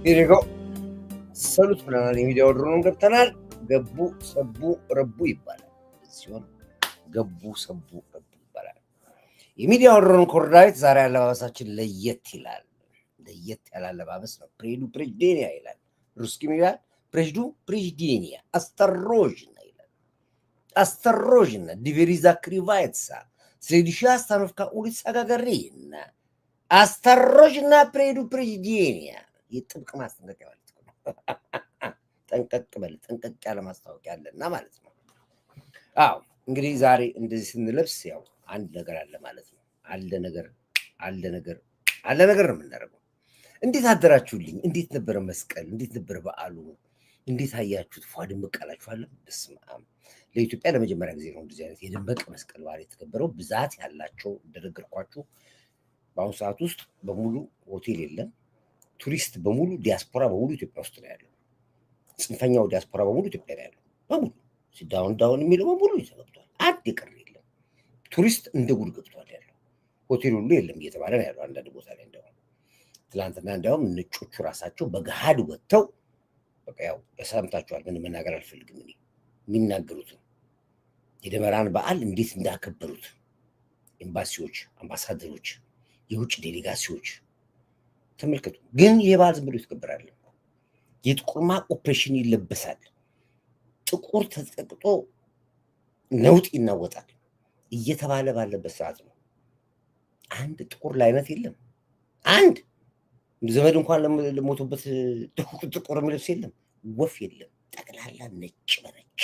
ይርገው ሰሉት ብለናል። የሚዲያው ድሮን ገብተናል። ገቡ ሰቡ ረቡ ይባላል ሲሆን ገቡ ሰቡ ረቡ ይባላል። የሚዲያው ድሮን ኮርዳዊት ዛሬ አለባበሳችን ለየት ይላል። ለየት ያለ አለባበስ ነው። ፕሬዱ ፕሬጅዴኒያ ይላል። ሩስኪ ይላል። ፕሬጅዱ ፕሬጅዴኒያ осторожно ይላል። осторожно двери закрываются. Следующая остановка улица Гагарина. осторожно предупреждение. የጥብቅ ማስጠንቀቂያ ማለት ነው። ጠንቀቅ በል ጠንቀቅ ያለ ማስታወቂያ አለና ማለት ነው። አዎ እንግዲህ ዛሬ እንደዚህ ስንለብስ ያው አንድ ነገር አለ ማለት ነው። አለ ነገር ነው የምናደርገው። እንዴት አደራችሁልኝ? እንዴት ነበረ መስቀል? እንዴት ነበረ በዓሉ? እንዴት አያችሁት? ፏ ድምቅ አላችኋለሁ? በስመ አብ። ለኢትዮጵያ ለመጀመሪያ ጊዜ ነው እንደዚህ አይነት የደመቀ መስቀል በዓል የተከበረው። ብዛት ያላቸው እንደነገርኳችሁ በአሁኑ ሰዓት ውስጥ በሙሉ ሆቴል የለም። ቱሪስት በሙሉ ዲያስፖራ በሙሉ ኢትዮጵያ ውስጥ ነው ያለው። ጽንፈኛው ዲያስፖራ በሙሉ ኢትዮጵያ ነው ያለው። በሙሉ ዳውን የሚለው በሙሉ ይዘገብቷል። አንድ የቀረ የለም። ቱሪስት እንደ ጉድ ገብቷል ያለው። ሆቴል ሁሉ የለም እየተባለ ነው ያለው አንዳንድ ቦታ ላይ። እንደውም ትላንትና እንዲያውም ነጮቹ ራሳቸው በገሃድ ወጥተው በቃ ያው ሰምታችኋል። ምን መናገር አልፈልግም እኔ የሚናገሩትን የደመራን በዓል እንዴት እንዳከበሩት ኤምባሲዎች፣ አምባሳደሮች፣ የውጭ ዴሌጋሲዎች ተመልከቱ። ግን ይህ በዓል ዝም ብሎ ይተከበራል። የጥቁር ማቅ ኦፕሬሽን ይለበሳል። ጥቁር ተጠቅጦ ነውጥ ይናወጣል እየተባለ ባለበት ሰዓት ነው። አንድ ጥቁር ላይነት የለም። አንድ ዘመድ እንኳን ለሞቱበት ጥቁር የሚለብስ የለም። ወፍ የለም። ጠቅላላ ነጭ በነጭ።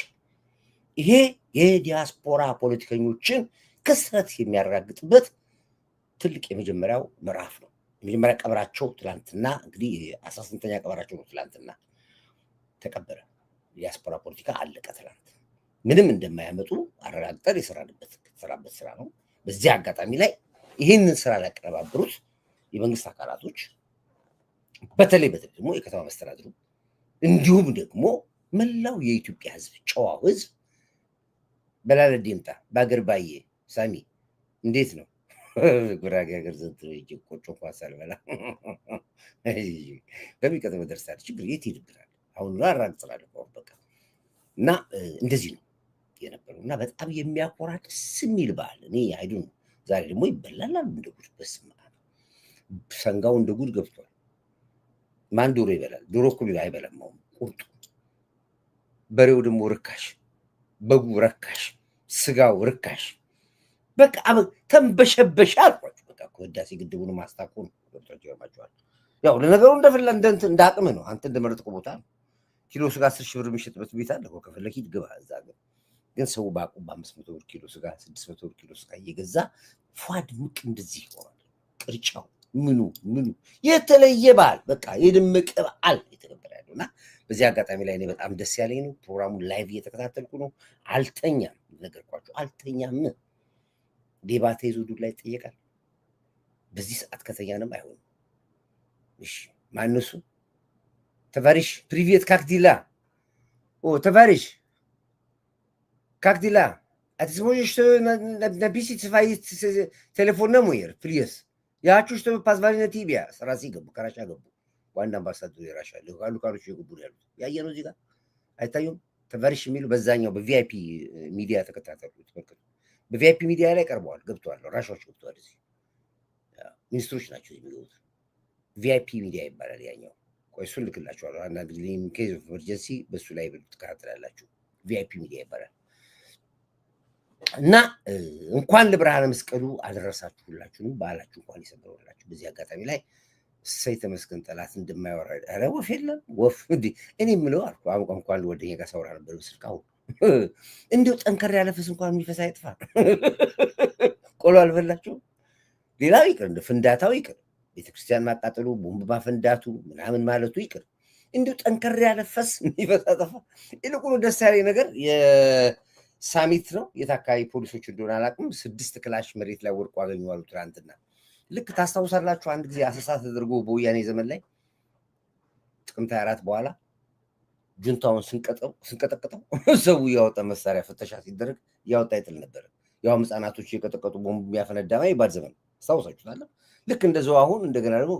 ይሄ የዲያስፖራ ፖለቲከኞችን ክስረት የሚያረጋግጥበት ትልቅ የመጀመሪያው ምዕራፍ ነው። የመጀመሪያ ቀብራቸው ትላንትና እንግዲህ 18ኛ ቀብራቸው ነው። ትላንትና ተቀበረ። ዲያስፖራ ፖለቲካ አለቀ። ትላንት ምንም እንደማያመጡ አረጋግጠን የተሰራበት ስራ ነው። በዚህ አጋጣሚ ላይ ይህንን ስራ ሊያቀነባብሩት የመንግስት አካላቶች በተለይ ደግሞ የከተማ መስተዳድሩ እንዲሁም ደግሞ መላው የኢትዮጵያ ህዝብ፣ ጨዋው ህዝብ በላለ ዴምጣ በአገር ባዬ ሳሚ እንዴት ነው? ጉራጌ ሀገር ዘንድ ቆጮ እንኳን ሳልበላ በሚቀጥለው ደርሳለች። ችግር የት ይድብራል? አሁን አራግጥላለሁ በቃ። እና እንደዚህ ነው የነበረው እና በጣም የሚያኮራ ደስ የሚል በዓል። እኔ አይዱ ነው። ዛሬ ደግሞ ይበላል እንደ ጉድ። በስመ አብ። ሰንጋው እንደ ጉድ ገብቷል። ማን ዶሮ ይበላል? ዶሮ እኮ አይበላም። አሁን ቁርጡ። በሬው ደግሞ ርካሽ፣ በጉ ርካሽ፣ ስጋው ርካሽ። በቃ ተንበሸበሻ አልኳችሁ። በቃ ህዳሴ ግድቡን ማስታቁ ነው። ገብቷችሁ ይገርማችኋል። ያው ለነገሩ እንደፈላ እንደ አቅምህ ነው። አንተ እንደመረጥከው ቦታ ነው። ኪሎ ስጋ 10 ሺህ ብር የሚሸጥበት ቤት አለ። ከፈለክ ሂድ ግባ እዛ። ግን ሰው በአቁም በ500 ብር ኪሎ ስጋ 600 ብር ኪሎ ስጋ እየገዛ ፏ ድምቅ እንደዚህ ይሆናል። ቅርጫው ምኑ የተለየ በዓል በቃ የደመቀ በዓል የተከበረ ያለው እና በዚህ አጋጣሚ ላይ እኔ በጣም ደስ ያለኝ ነው። ፕሮግራሙን ላይቭ እየተከታተልኩ ነው። አልተኛም፣ ነገርኳችሁ አልተኛም። ሌባ ተይዞ ዱላ ይጠየቃል። በዚህ ሰዓት ከተኛንም አይሆንም። እሺ ማነሱ ተቫሪሽ ፕሪቪየት ካክዲላ ተቫሪሽ ካክዲላ a ty możesz napisać swoje telefon numer, please. Ja хочу, чтобы позвали на тебя. Сразу ገቡ ከራሻ ገቡ። ዋና አምባሳደሩ የራሻ ሉካሎች የገቡ ያሉት ያየነው እዚህ ጋር አይታዩም? ተቫሪሽ የሚሉ በዛኛው በቪአይፒ ሚዲያ ተከታተሉት። በቪአይፒ ሚዲያ ላይ ቀርበዋል፣ ገብተዋል። ራሻዎች ገብተዋል። እዚህ ሚኒስትሮች ናቸው የሚገቡት። ቪአይፒ ሚዲያ ይባላል ያኛው። ቆይ እሱን ልክላችኋለሁ። አንዳንድ ጊዜ ኬዝ ኦፍ ኤመርጀንሲ በእሱ ላይ ትከታተላላችሁ። ቪአይፒ ሚዲያ ይባላል። እና እንኳን ለብርሃነ መስቀሉ አደረሳችሁ። ሁላችሁንም በዓላችሁ እንኳን ይሰምርላችሁ። በዚህ አጋጣሚ ላይ እሰይ ተመስገን ጠላት እንደማይወራ ኧረ ወፍ የለም ወፍ እንዲህ እኔ የምለው አልኩ። እንኳን ወደኛ ጋር ሳውራ ነበር ስልክ። አሁን እንዲሁ ጠንከር ያለ ፍስ እንኳን የሚፈሳ አይጥፋ። ቆሎ አልበላችሁም? ሌላው ይቅር፣ እንደ ፍንዳታው ይቅር፣ ቤተክርስቲያን ማቃጠሉ፣ ቦምብ ማፈንዳቱ ምናምን ማለቱ ይቅር፣ እንዲሁ ጠንከር ያለ ፈስ የሚፈሳ ጠፋ። ይልቁኑ ደስ ያለኝ ነገር የሳሚት ነው። የት አካባቢ ፖሊሶች እንደሆነ አላውቅም። 6 ክላሽ መሬት ላይ ወድቆ አገኘዋሉ ትናንትና። ልክ ታስታውሳላችሁ አንድ ጊዜ አሰሳ ተደርጎ በወያኔ ዘመን ላይ ጥቅምት 24 በኋላ ጁንታውን ስንቀጠቅጠው ሰው እያወጣ መሳሪያ ፍተሻ ሲደረግ እያወጣ ይጥል ነበር። ያውም ህፃናቶች የቀጠቀጡ ቦምብ የሚያፈነዳ ይባል ዘመን አስታውሳችኋል። ልክ እንደዛው አሁን እንደገና ደግሞ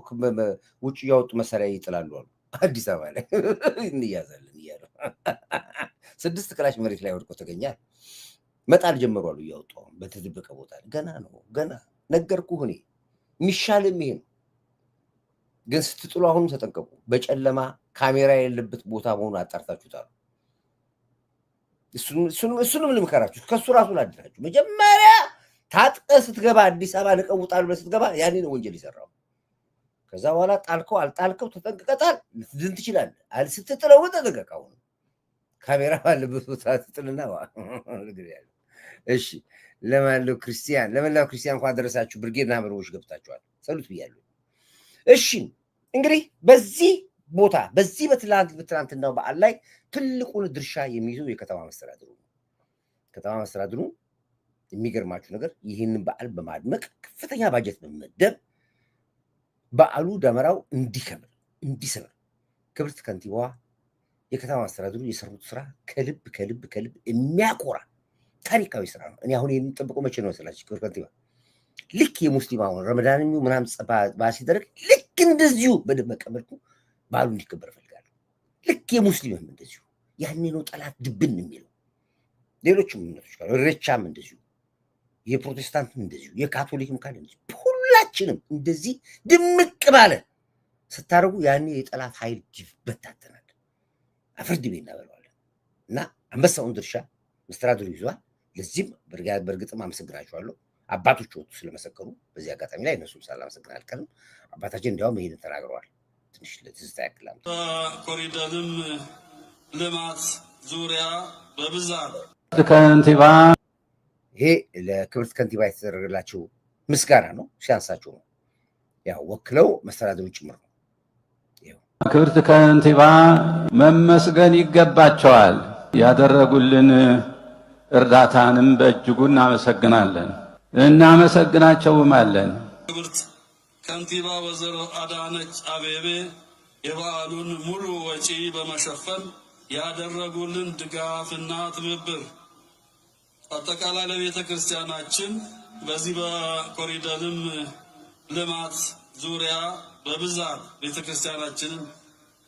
ውጭ እያወጡ መሳሪያ ይጥላሉ አሉ። አዲስ አበባ ላይ እንያዛለን እያሉ 6 ክላሽ መሬት ላይ ወድቆ ተገኛል። መጣል ጀመሩ አሉ እያወጡ በተደበቀ ቦታ ገና ነው ገና ነገርኩህ እኔ የሚሻልም ይሄ ነው። ግን ስትጥሉ አሁንም ተጠንቀቁ። በጨለማ ካሜራ የሌለበት ቦታ መሆኑ አጣርታችሁታል። እሱንም ልምከራችሁ ከሱ ራሱ ላድራችሁ። መጀመሪያ ታጥቀ ስትገባ አዲስ አበባ ልቀውጣሉ ብለህ ስትገባ ያኔ ነው ወንጀል ይሰራው። ከዛ በኋላ ጣልከው አልጣልከው ተጠንቅቀታል ልትድን ትችላለህ። ስትጥለው ተጠንቀቀው። ካሜራ ባለበት ቦታ ስትጥልና እሺ ለማለው ክርስቲያን እንኳን ደረሳችሁ። ብርጌድና መርቦች ገብታችኋል። ሰሉት ብያለሁ። እሺ እንግዲህ በዚህ ቦታ በዚህ በትላንትናው በዓል ላይ ትልቁን ድርሻ የሚይዘው የከተማ መስተዳድሩ ነው። ከተማ መስተዳድሩ የሚገርማችሁ ነገር ይህንን በዓል በማድመቅ ከፍተኛ ባጀት በመመደብ በዓሉ ደመራው እንዲከብር እንዲሰምር ክብርት ከንቲባዋ የከተማ መስተዳድሩ የሰሩት ስራ ከልብ ከልብ ከልብ የሚያኮራ ታሪካዊ ስራ ነው። እኔ አሁን የምጠብቀው መቼ ነው መሰላችሁ? ክብር ከንቲባ ልክ የሙስሊም አሁን ረመዳን ምናምን ሲደረግ ልክ እንደዚሁ በደመቀ መልኩ በዓሉ እንዲከበር እፈልጋለሁ። ልክ የሙስሊምም እንደዚሁ ያኔ ነው ጠላት ድብን የሚለው። ሌሎችም እምነቶች ካሉ ኢሬቻም እንደዚሁ፣ የፕሮቴስታንትም እንደዚሁ፣ የካቶሊክም ካለ እንደዚሁ፣ ሁላችንም እንደዚህ ድምቅ ባለ ስታደርጉ ያኔ የጠላት ኃይል ይበታተናል። አፍርድ ቤት እናበለዋለን እና አንበሳውን ድርሻ መስተዳድሩ ይዟል። ለዚህም በእርግጥም አመሰግናቸዋለሁ። አባቶች ወጡ ስለመሰከሩ በዚህ አጋጣሚ ላይ እነሱም ሳላመሰግን አልቀርም። አባታችን እንዲያውም ይሄንን ተናግረዋል። ትንሽ ለትዝታ ያክላል። በኮሪደርም ልማት ዙሪያ በብዛት ከንቲባ ይሄ ለክብርት ከንቲባ የተደረገላቸው ምስጋና ነው። ሲያንሳቸው ነው ያው ወክለው መስተዳድሩ ጭምር ነው። ክብርት ከንቲባ መመስገን ይገባቸዋል። ያደረጉልን እርዳታንም በእጅጉ እናመሰግናለን እናመሰግናቸውማለን። ክብርት ከንቲባ ወይዘሮ አዳነች አቤቤ የበዓሉን ሙሉ ወጪ በመሸፈን ያደረጉልን ድጋፍና ትብብር አጠቃላይ ለቤተ ክርስቲያናችን በዚህ በኮሪደርም ልማት ዙሪያ በብዛት ቤተ ክርስቲያናችንን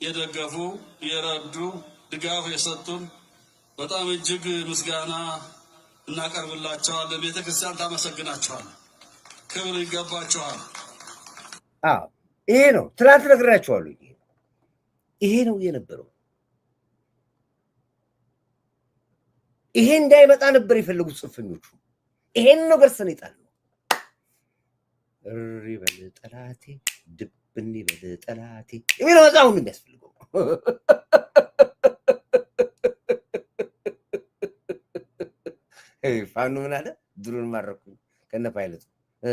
የደገፉ የረዱ ድጋፍ የሰጡን በጣም እጅግ ምስጋና እናቀርብላቸዋለን። ቤተ ክርስቲያን ታመሰግናቸዋል። ክብር ይገባቸዋል። አዎ ይሄ ነው ትናንት ነግራቸዋለሁ። ይሄ ነው የነበረው። ይሄ እንዳይመጣ ነበር የፈለጉት ጽንፈኞቹ። ይሄን ነው ገርሰን ይጣል ነው። እሪ በል ጠላቴ ድብን ይበል ጠላቴ የሚለው መጽሐፉን የሚያስፈልገው ፋኖ ምን አለ? ድሮን ማረኩኝ ከነ ፓይለቱ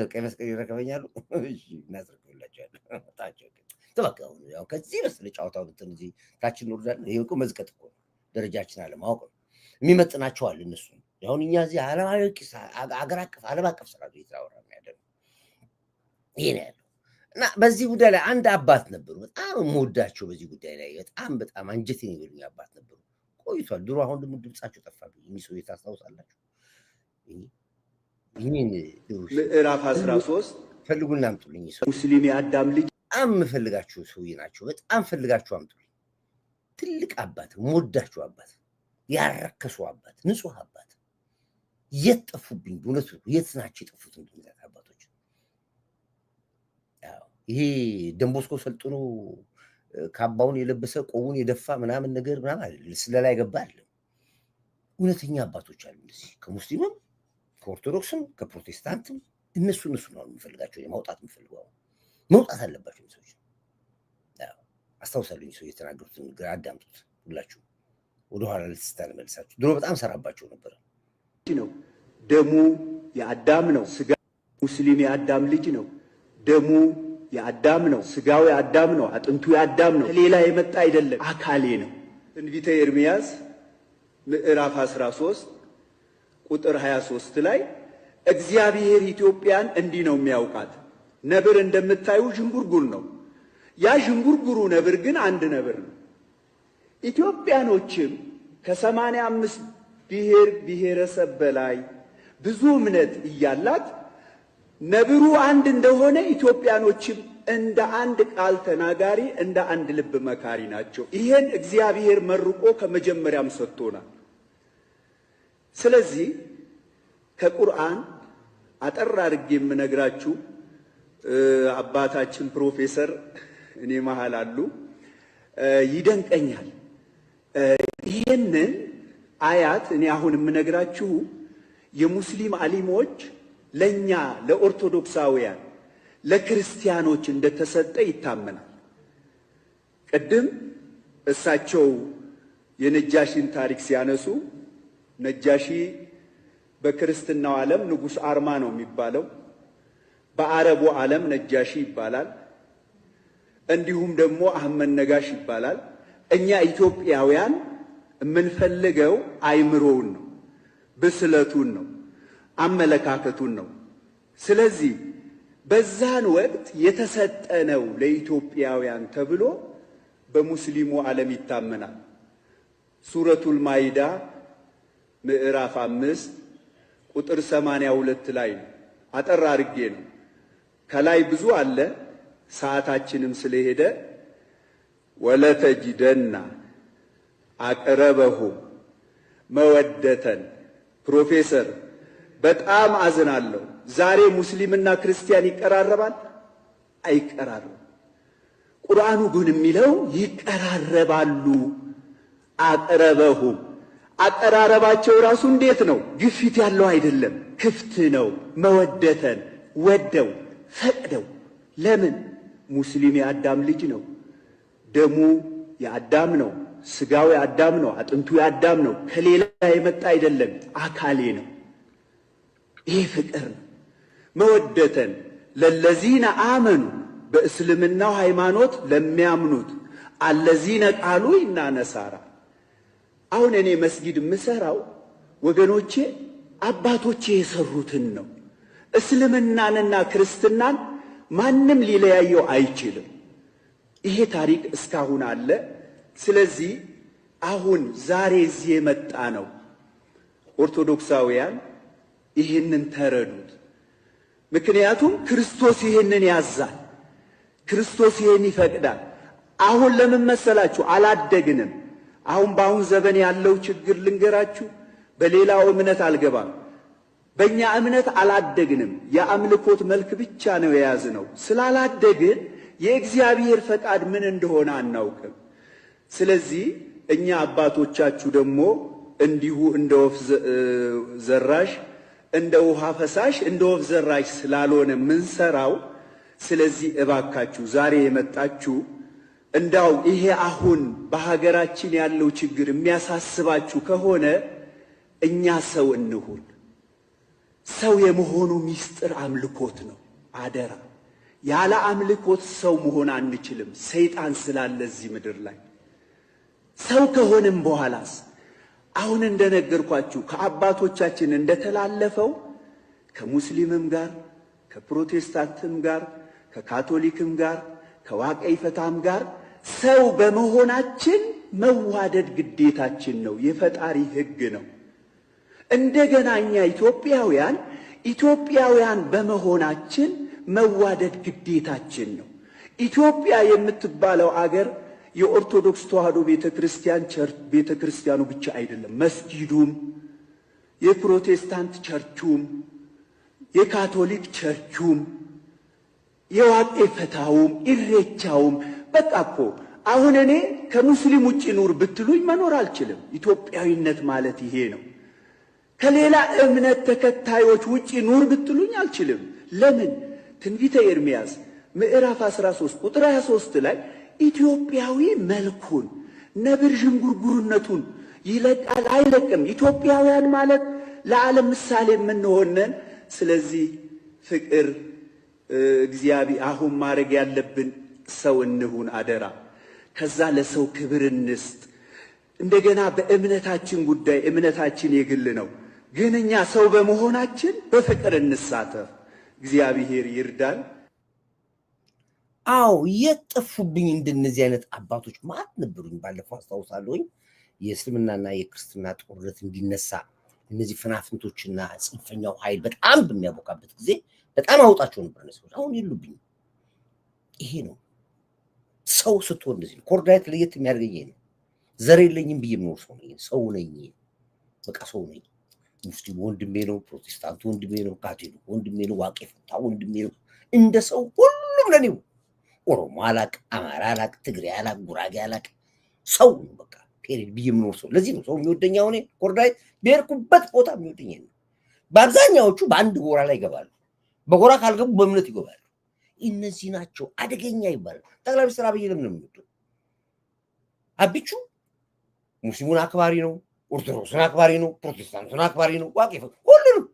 ቀይ መስቀል ይረከበኛሉ። እሺ እናስረክብላቸዋለን። ታቸው ተበቃው ያው ከዚህ በስለ ጫውታው እንትን እዚህ ታችን ወርዳል። ይሄ እኮ መዝቀጥ እኮ ደረጃችን አለ ማወቅ ነው። የሚመጥናቸው አለ እነሱ። አሁን እኛ እዚህ አገር አቀፍ ዓለም አቀፍ ስራ እየተወራ ነው ያለው። ይሄ ነው ያለው እና በዚህ ጉዳይ ላይ አንድ አባት ነበሩ በጣም የምወዳቸው በዚህ ጉዳይ ላይ በጣም አንጀቴን የሚበሉኝ አባት ነበሩ። ቆይቷል ድሮ። አሁን ደግሞ ድምጻቸው ጠፋብኝ። የሚሰው ታስታውሳላችሁ? ምዕራፍ 13 ፈልጉና አምጡልኝ። ሙስሊም የአዳም ልጅ በጣም የምፈልጋቸው ሰውዬ ናቸው። በጣም ፈልጋቸው አምጡልኝ። ትልቅ አባት፣ የምወዳቸው አባት፣ ያረከሱ አባት፣ ንጹህ አባት። የት ጠፉብኝ? በእውነቱ የት ናቸው የጠፉት? እንደዚህ አባቶች ይሄ ደንቦስኮ ሰልጥኖ ካባውን የለበሰ ቆቡን የደፋ ምናምን ነገር ምናምን አይደል፣ ስለላይ ገባ አይደለም። እውነተኛ አባቶች አሉ እንደዚህ ከሙስሊምም ከኦርቶዶክስም ከፕሮቴስታንትም እነሱ ነው የምፈልጋቸው። የማውጣት የምፈልገው መውጣት አለባቸው ሰዎች። አስታውሳለሁ ሰው የተናገሩትን አዳምጡት ሁላችሁ። ወደኋላ ልትስታል መልሳችሁ። ድሮ በጣም ሰራባቸው ነበር። ነው ደሙ የአዳም ነው። ስጋ ሙስሊም የአዳም ልጅ ነው። ደሙ የአዳም ነው። ስጋው የአዳም ነው። አጥንቱ የአዳም ነው። ከሌላ የመጣ አይደለም፣ አካሌ ነው። ትንቢተ ኤርምያስ ምዕራፍ 13 ቁጥር 23 ላይ እግዚአብሔር ኢትዮጵያን እንዲህ ነው የሚያውቃት። ነብር እንደምታዩ ዥንጉርጉር ነው። ያ ዥንጉርጉሩ ነብር ግን አንድ ነብር ነው። ኢትዮጵያኖችም ከ85 ብሔር ብሔረሰብ በላይ ብዙ እምነት እያላት ነብሩ አንድ እንደሆነ ኢትዮጵያኖችም እንደ አንድ ቃል ተናጋሪ እንደ አንድ ልብ መካሪ ናቸው። ይሄን እግዚአብሔር መርቆ ከመጀመሪያም ሰጥቶናል። ስለዚህ ከቁርአን አጠር አድርጌ የምነግራችሁ አባታችን ፕሮፌሰር እኔ መሃል አሉ ይደንቀኛል። ይሄንን አያት እኔ አሁን የምነግራችሁ የሙስሊም አሊሞች ለኛ ለኦርቶዶክሳውያን ለክርስቲያኖች እንደተሰጠ ይታመናል። ቅድም እሳቸው የነጃሺን ታሪክ ሲያነሱ ነጃሺ በክርስትናው ዓለም ንጉሥ አርማ ነው የሚባለው፣ በአረቡ ዓለም ነጃሺ ይባላል፣ እንዲሁም ደግሞ አህመድ ነጋሽ ይባላል። እኛ ኢትዮጵያውያን የምንፈልገው አይምሮውን ነው፣ ብስለቱን ነው፣ አመለካከቱን ነው። ስለዚህ በዛን ወቅት የተሰጠነው ለኢትዮጵያውያን ተብሎ በሙስሊሙ ዓለም ይታመናል። ሱረቱል ማይዳ ምዕራፍ 5 ቁጥር 82 ላይ ነው። አጠር አድርጌ ነው፣ ከላይ ብዙ አለ፣ ሰዓታችንም ስለሄደ ወለተጅደና አቅረበሁም መወደተን። ፕሮፌሰር በጣም አዝናለሁ። ዛሬ ሙስሊምና ክርስቲያን ይቀራረባል? አይቀራረብ። ቁርአኑ ግን የሚለው ይቀራረባሉ። አቅረበሁም አቀራረባቸው ራሱ እንዴት ነው? ግፊት ያለው አይደለም፣ ክፍት ነው። መወደተን ወደው ፈቅደው። ለምን? ሙስሊም የአዳም ልጅ ነው፣ ደሙ የአዳም ነው፣ ስጋው የአዳም ነው፣ አጥንቱ የአዳም ነው፣ ከሌላ የመጣ አይደለም፣ አካሌ ነው። ይሄ ፍቅር ነው። መወደተን ለለዚነ አመኑ በእስልምናው ሃይማኖት ለሚያምኑት አለዚነ ቃሉ ኢና ነሳራ። አሁን እኔ መስጊድ የምሰራው ወገኖቼ አባቶቼ የሰሩትን ነው። እስልምናንና ክርስትናን ማንም ሊለያየው አይችልም። ይሄ ታሪክ እስካሁን አለ። ስለዚህ አሁን ዛሬ እዚህ የመጣ ነው ኦርቶዶክሳውያን ይህንን ተረዱት። ምክንያቱም ክርስቶስ ይህንን ያዛል፣ ክርስቶስ ይህን ይፈቅዳል። አሁን ለምን መሰላችሁ? አላደግንም። አሁን በአሁን ዘመን ያለው ችግር ልንገራችሁ። በሌላው እምነት አልገባም። በእኛ እምነት አላደግንም። የአምልኮት መልክ ብቻ ነው የያዝነው። ስላላደግን የእግዚአብሔር ፈቃድ ምን እንደሆነ አናውቅም። ስለዚህ እኛ አባቶቻችሁ ደግሞ እንዲሁ እንደ ወፍ ዘራሽ እንደ ውሃ ፈሳሽ እንደ ወፍ ዘራሽ ስላልሆነ ምንሰራው። ስለዚህ እባካችሁ ዛሬ የመጣችሁ እንዳው ይሄ አሁን በሀገራችን ያለው ችግር የሚያሳስባችሁ ከሆነ እኛ ሰው እንሁን። ሰው የመሆኑ ሚስጥር አምልኮት ነው። አደራ፣ ያለ አምልኮት ሰው መሆን አንችልም። ሰይጣን ስላለ እዚህ ምድር ላይ ሰው ከሆንም በኋላስ አሁን እንደነገርኳችሁ ከአባቶቻችን እንደተላለፈው ከሙስሊምም ጋር ከፕሮቴስታንትም ጋር ከካቶሊክም ጋር ከዋቀይ ፈታም ጋር ሰው በመሆናችን መዋደድ ግዴታችን ነው። የፈጣሪ ሕግ ነው። እንደገና እኛ ኢትዮጵያውያን በመሆናችን መዋደድ ግዴታችን ነው። ኢትዮጵያ የምትባለው አገር የኦርቶዶክስ ተዋሕዶ ቤተክርስቲያኑ ብቻ አይደለም። መስጊዱም፣ የፕሮቴስታንት ቸርቹም፣ የካቶሊክ ቸርቹም፣ የዋቄ ፈታውም፣ ኢሬቻውም በቃ እኮ አሁን እኔ ከሙስሊም ውጭ ኑር ብትሉኝ መኖር አልችልም። ኢትዮጵያዊነት ማለት ይሄ ነው። ከሌላ እምነት ተከታዮች ውጭ ኑር ብትሉኝ አልችልም። ለምን? ትንቢተ ኤርምያስ ምዕራፍ 13 ቁጥር 23 ላይ ኢትዮጵያዊ መልኩን ነብር ዥንጉርጉርነቱን ይለቃል አይለቅም። ኢትዮጵያውያን ማለት ለዓለም ምሳሌ የምንሆነን። ስለዚህ ፍቅር እግዚአብሔር አሁን ማድረግ ያለብን ሰው እንሁን አደራ። ከዛ ለሰው ክብር እንስጥ። እንደገና በእምነታችን ጉዳይ እምነታችን የግል ነው፣ ግን እኛ ሰው በመሆናችን በፍቅር እንሳተፍ። እግዚአብሔር ይርዳል። አዎ የጠፉብኝ እንደነዚህ አይነት አባቶች ማለት ነበሩኝ። ባለፈው አስታውሳለሁኝ የእስልምናና የክርስትና ጦርነት እንዲነሳ እነዚህ ፍናፍንቶችና ጽንፈኛው ኃይል በጣም በሚያቦካበት ጊዜ በጣም አውጣቸው ነበር። ሰዎች አሁን የሉብኝ። ይሄ ነው ሰው ስትሆን እንደዚህ ነው። ኮርዳይት ለየት የሚያደርገኝ ነው። ዘር የለኝም ብዬ የምኖር ሰው ነኝ። ሰው ነኝ፣ በቃ ሰው ነኝ። ሙስሊም ወንድሜ ነው፣ ፕሮቴስታንቱ ወንድሜ ነው፣ ካቶሊክ ወንድሜ ነው፣ ዋቄ ፈታ ወንድሜ ነው። እንደ ሰው ሁሉም ለኔው። ኦሮሞ አላቅ፣ አማራ አላቅ፣ ትግሬ አላቅ፣ ጉራጌ አላቅ፣ ሰው ነው በቃ ፔሪድ ብዬ የምኖር ሰው። ለዚህ ነው ሰው የሚወደኝ። አሁን ኮርዳይት ብሄድኩበት ቦታ የሚወደኝ ነው። በአብዛኛዎቹ በአንድ ጎራ ላይ ይገባሉ። በጎራ ካልገቡ በእምነት ይገባሉ። እነዚህ ናቸው አደገኛ ይባላል። ጠቅላይ ሚኒስትር አብይ ለምን ነው የሚወደው? አብቹ ሙስሊሙን አክባሪ ነው፣ ኦርቶዶክስን አክባሪ ነው፣ ፕሮቴስታንቱን አክባሪ ነው፣ ዋቄ ሁሉንም።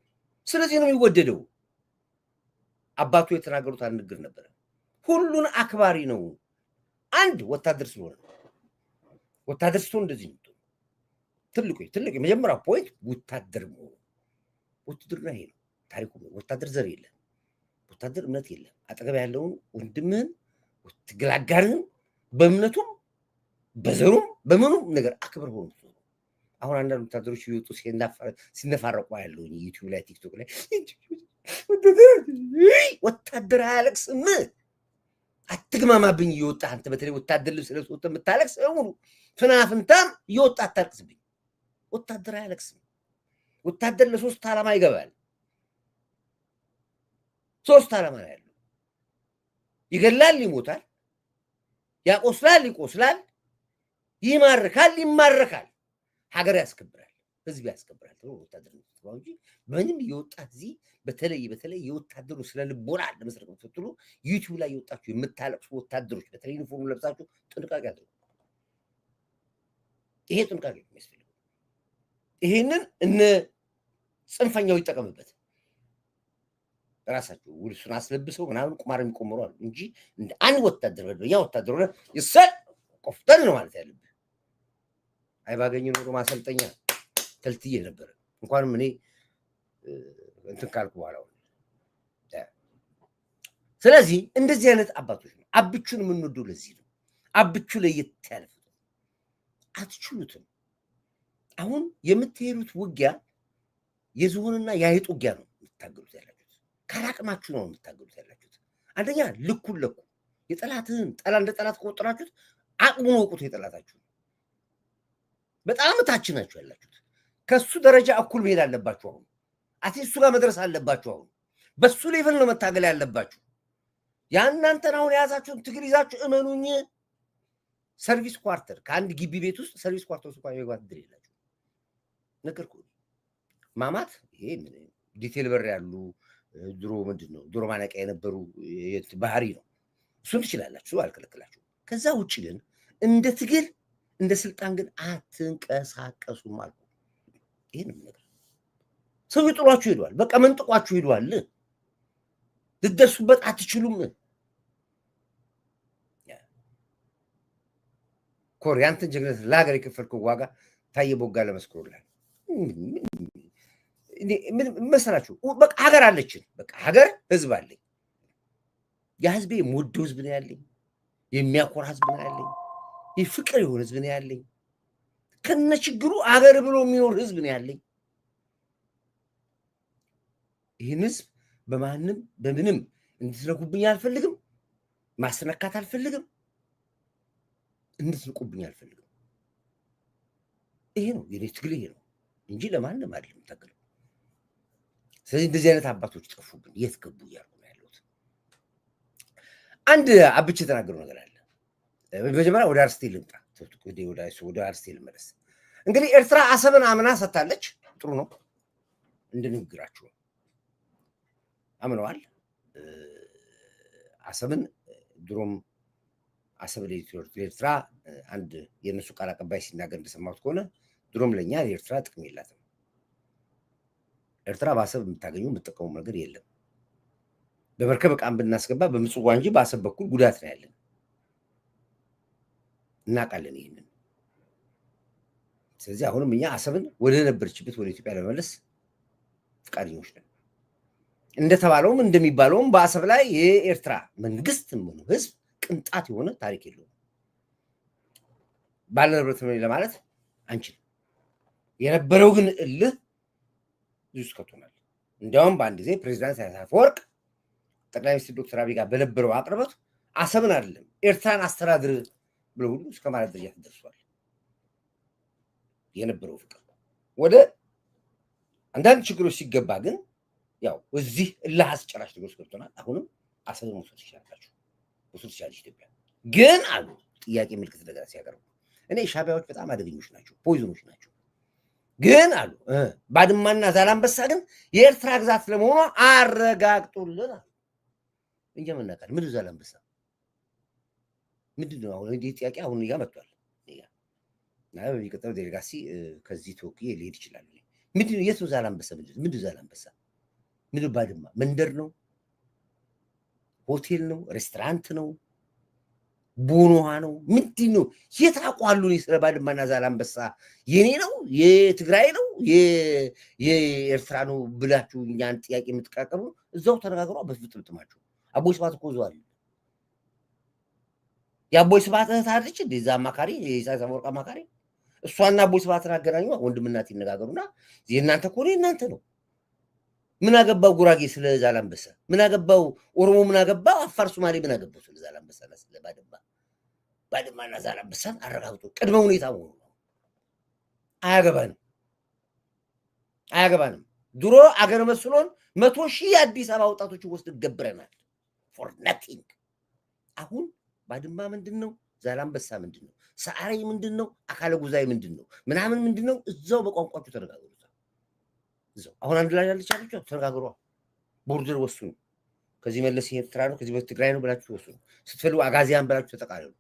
ስለዚህ ነው የሚወደደው። አባቱ የተናገሩት ንግግር ነበረ። ሁሉን አክባሪ ነው። አንድ ወታደር ስለሆነ ወታደር ስትሆን እንደዚህ ነው። ትልቅ የመጀመሪያው ፖይንት ወታደር መሆኑ። ውትድርና ይሄ ነው ታሪኩ። ወታደር ዘር የለም፣ ወታደር እምነት የለም። አጠገብ ያለውን ወንድምህን ትግላጋርህን በእምነቱም በዘሩም በምኑም ነገር አክብር ሆኖ። አሁን አንዳንድ ወታደሮች እየወጡ ሲነፋረቁ ያለው ዩቲዩብ ላይ ቲክቶክ ላይ ወታደር አያለቅስም። አትግማማብኝ እየወጣ አንተ በተለይ ወታደር ልብስ ለብሶ የምታለቅስ በሙሉ ፍናፍንታም እየወጣ አታልቅስብኝ። ወታደር አያለቅስም። ወታደር ለሶስት ዓላማ ይገባል። ሶስት ዓላማ ነው ያለው። ይገላል፣ ይሞታል፣ ያቆስላል፣ ይቆስላል፣ ይማርካል፣ ይማረካል፣ ሀገር ያስከብራል፣ ህዝብ ያስከብራል። ወታደር ነው እንጂ ምንም እየወጣ እዚህ በተለይ የወታደሩ ስለ ልቦና ለመስረቅ የምትሉ ዩቲዩብ ላይ የወጣችሁ የምታለቅሱ ወታደሮች በተለይ ዩኒፎርም ለብሳችሁ ጥንቃቄ አድርጉ። ይሄ ጥንቃቄ የሚያስፈልገው ይሄንን እነ ጽንፈኛው ይጠቀምበት። ራሳቸው ውልሱን አስለብሰው ምናምን ቁማር የሚቆምሩ አሉ እንጂ እንደ አንድ ወታደር በደኛ ወታደር ሆነ ይሰል ቆፍጠን ነው ማለት ያለብህ። አይ ባገኝ ኖሮ ማሰልጠኛ ተልትዬ ነበር። እንኳንም እኔ እንትን ካልኩ በኋላ። ስለዚህ እንደዚህ አይነት አባቶች ነው። አብቹን የምንወደው ለዚህ ነው። አብቹ ለየት ያለ አትችሉትም። አሁን የምትሄዱት ውጊያ የዝሆንና የአይጥ ውጊያ ነው የምታገሉት ያላችሁት። ካላቅማችሁ ነው የምታገሉት ያላችሁት። አንደኛ ልኩን ለኩ። የጠላትህን እንደ ጠላት ከወጠራችሁት አቅሙን ወቁት። የጠላታችሁ በጣም ታች ናችሁ ያላችሁት። ከሱ ደረጃ እኩል መሄድ አለባችሁ። አሁን አትሊስት እሱ ጋር መድረስ አለባችሁ። አሁን በሱ ሌቭል ነው መታገል ያለባችሁ። ያናንተን አሁን የያዛችሁን ትግል ይዛችሁ እመኑኝ፣ ሰርቪስ ኳርተር ከአንድ ግቢ ቤት ውስጥ ሰርቪስ ኳርተር ውስጥ እንኳን የመግባት እድል የላችሁ። ነገርኩ ማማት ይሄ ዲቴል በር ያሉ ድሮ ምንድን ነው ድሮ ማነቂያ የነበሩ ባህሪ ነው። እሱን ትችላላችሁ፣ አልከለክላችሁ። ከዛ ውጭ ግን እንደ ትግል እንደ ስልጣን ግን አትንቀሳቀሱም አልኩ። ይሄን ነገር ሰው ጥሏችሁ ሄዷል። በቃ መንጥቋችሁ ሄዷል። ልትደርሱበት አትችሉም። ኮሪያንትን ጀግነት ለሀገር የከፈልከው ዋጋ ታየ ቦጋ ለመስክሮላል። ምን መሰላችሁ? በቃ ሀገር አለችን። በቃ ሀገር ህዝብ አለኝ። የህዝቤ የምወደው ህዝብ ነው ያለኝ። የሚያኮራ ህዝብ ነው ያለኝ። ፍቅር የሆነ ህዝብ ነው ያለኝ። ከነ ችግሩ ሀገር ብሎ የሚኖር ህዝብ ነው ያለኝ። ይህን ህዝብ በማንም በምንም እንድትነኩብኝ አልፈልግም። ማስነካት አልፈልግም። እንድትንቁብኝ አልፈልግም። ይሄ ነው የኔ ትግል፣ ይሄ ነው እንጂ ለማንም አይደለም የምታገለው። ስለዚህ እንደዚህ አይነት አባቶች ጠፉብን። የት ገቡ እያልኩ ነው ያለሁት። አንድ አብቼ የተናገረው ነገር አለ። መጀመሪያ ወደ አርስቴ ልምጣ፣ ወደ አርስቴ ልመለስ። እንግዲህ ኤርትራ አሰብን አምና ሰጥታለች። ጥሩ ነው፣ እንደ ንግግራችሁ አምነዋል። አሰብን ድሮም አሰብ ለኤርትራ አንድ የእነሱ ቃል አቀባይ ሲናገር እንደሰማሁት ከሆነ ድሮም ለእኛ ለኤርትራ ጥቅም የላትም። ኤርትራ በአሰብ የምታገኙ የምትጠቀሙ ነገር የለም። በመርከብ ዕቃም ብናስገባ በምጽዋ እንጂ በአሰብ በኩል ጉዳት ነው ያለን። እናውቃለን ይህንን። ስለዚህ አሁንም እኛ አሰብን ወደ ነበረችበት ወደ ኢትዮጵያ ለመመለስ ፈቃደኞች ነን። እንደተባለውም እንደሚባለውም በአሰብ ላይ የኤርትራ መንግስት ሆነ ህዝብ ቅንጣት የሆነ ታሪክ የለውም። ባለንብረት ነው ለማለት አንችልም። የነበረው ግን እልህ ብዙ ስከቶናል። እንዲያውም በአንድ ጊዜ ፕሬዚዳንት ኢሳያስ አፈወርቅ ጠቅላይ ሚኒስትር ዶክተር አብይ ጋር በነበረው አቅርቦት አሰብን አይደለም ኤርትራን አስተዳድር ብለው ሁሉ እስከ ማለት ደረጃ ተደርሷል። የነበረው ፍቅር ወደ አንዳንድ ችግሮች ሲገባ ግን ያው እዚህ እልህ አስጨራሽ ነገሮች ገብተናል። አሁንም አሰብን መውሰድ ትችላላችሁ፣ መውሰድ ትችላለች ኢትዮጵያ ግን አሉ ጥያቄ ምልክት ነገር ሲያቀርቡ እኔ ሻዕቢያዎች በጣም አደገኞች ናቸው፣ ፖይዞኖች ናቸው። ግን አሉ ባድማና ዛላንበሳ ግን የኤርትራ ግዛት ለመሆኗ አረጋግጡልን አሉ። እኛ ምናውቃል ምንድን ዛላንበሳ ምንድን ነው? አሁን እንዲህ ጥያቄ አሁን እያ መጥቷል። እና በሚቀጥለው ዴሌጋሲ ከዚህ ተወክዬ ሊሄድ ይችላል። ምንድን ነው የት ነው ዛላንበሳ? ምንድን ዛላንበሳ? ምንድን ባድማ መንደር ነው? ሆቴል ነው? ሬስቶራንት ነው? ቦኖሃ ነው? ምንድን ነው? የት አውቃሉ? ስለ ባድማና ዛላንበሳ የኔ ነው የትግራይ ነው የኤርትራ ነው ብላችሁ እኛን ጥያቄ የምትቃቀሩ እዛው ተነጋግሯ በፍጥምጥማችሁ። አቦይ ስብሐት እኮ እዛው አለ። የአቦይ ስብሐት እህት አለች እንደ እዛ አማካሪ የኢሳያስ አፈወርቅ አማካሪ እሷና አቦይ ስብሐትን አገናኙ። ወንድምናት ይነጋገሩና የእናንተ ከሆነ የእናንተ ነው። ምን አገባው ጉራጌ ስለ ዛላንበሳ? ምን አገባው ኦሮሞ? ምን አገባው አፋር፣ ሶማሌ ምን አገባው ስለ ዛላንበሳና ስለ ባድማ? ባድማና ዛላንበሳን አረጋግጦ ቅድመ ሁኔታ መሆኑ ነው። አያገባንም፣ አያገባንም። ድሮ አገር መስሎን 100,000 የአዲስ አበባ ወጣቶች ውስጥ ገብረናል ፎር ናቲንግ። አሁን ባድማ ምንድን ነው? ዛላንበሳ ምንድን ነው? ሰዓሬ ምንድን ነው? አካለ ጉዛይ ምንድን ነው? ምናምን ምንድን ነው? እዛው በቋንቋችሁ ተነጋገሩ። እዛው አሁን አንድ ላይ ያለች አለች ተነጋገሩ። ቦርደር ወስኑ። ከዚህ መለስ ኤርትራ ነው፣ ከዚህ በትግራይ ነው ብላችሁ ወስኑ። ስትፈልጉ አጋዚያን ብላችሁ ተጠቃለሉ።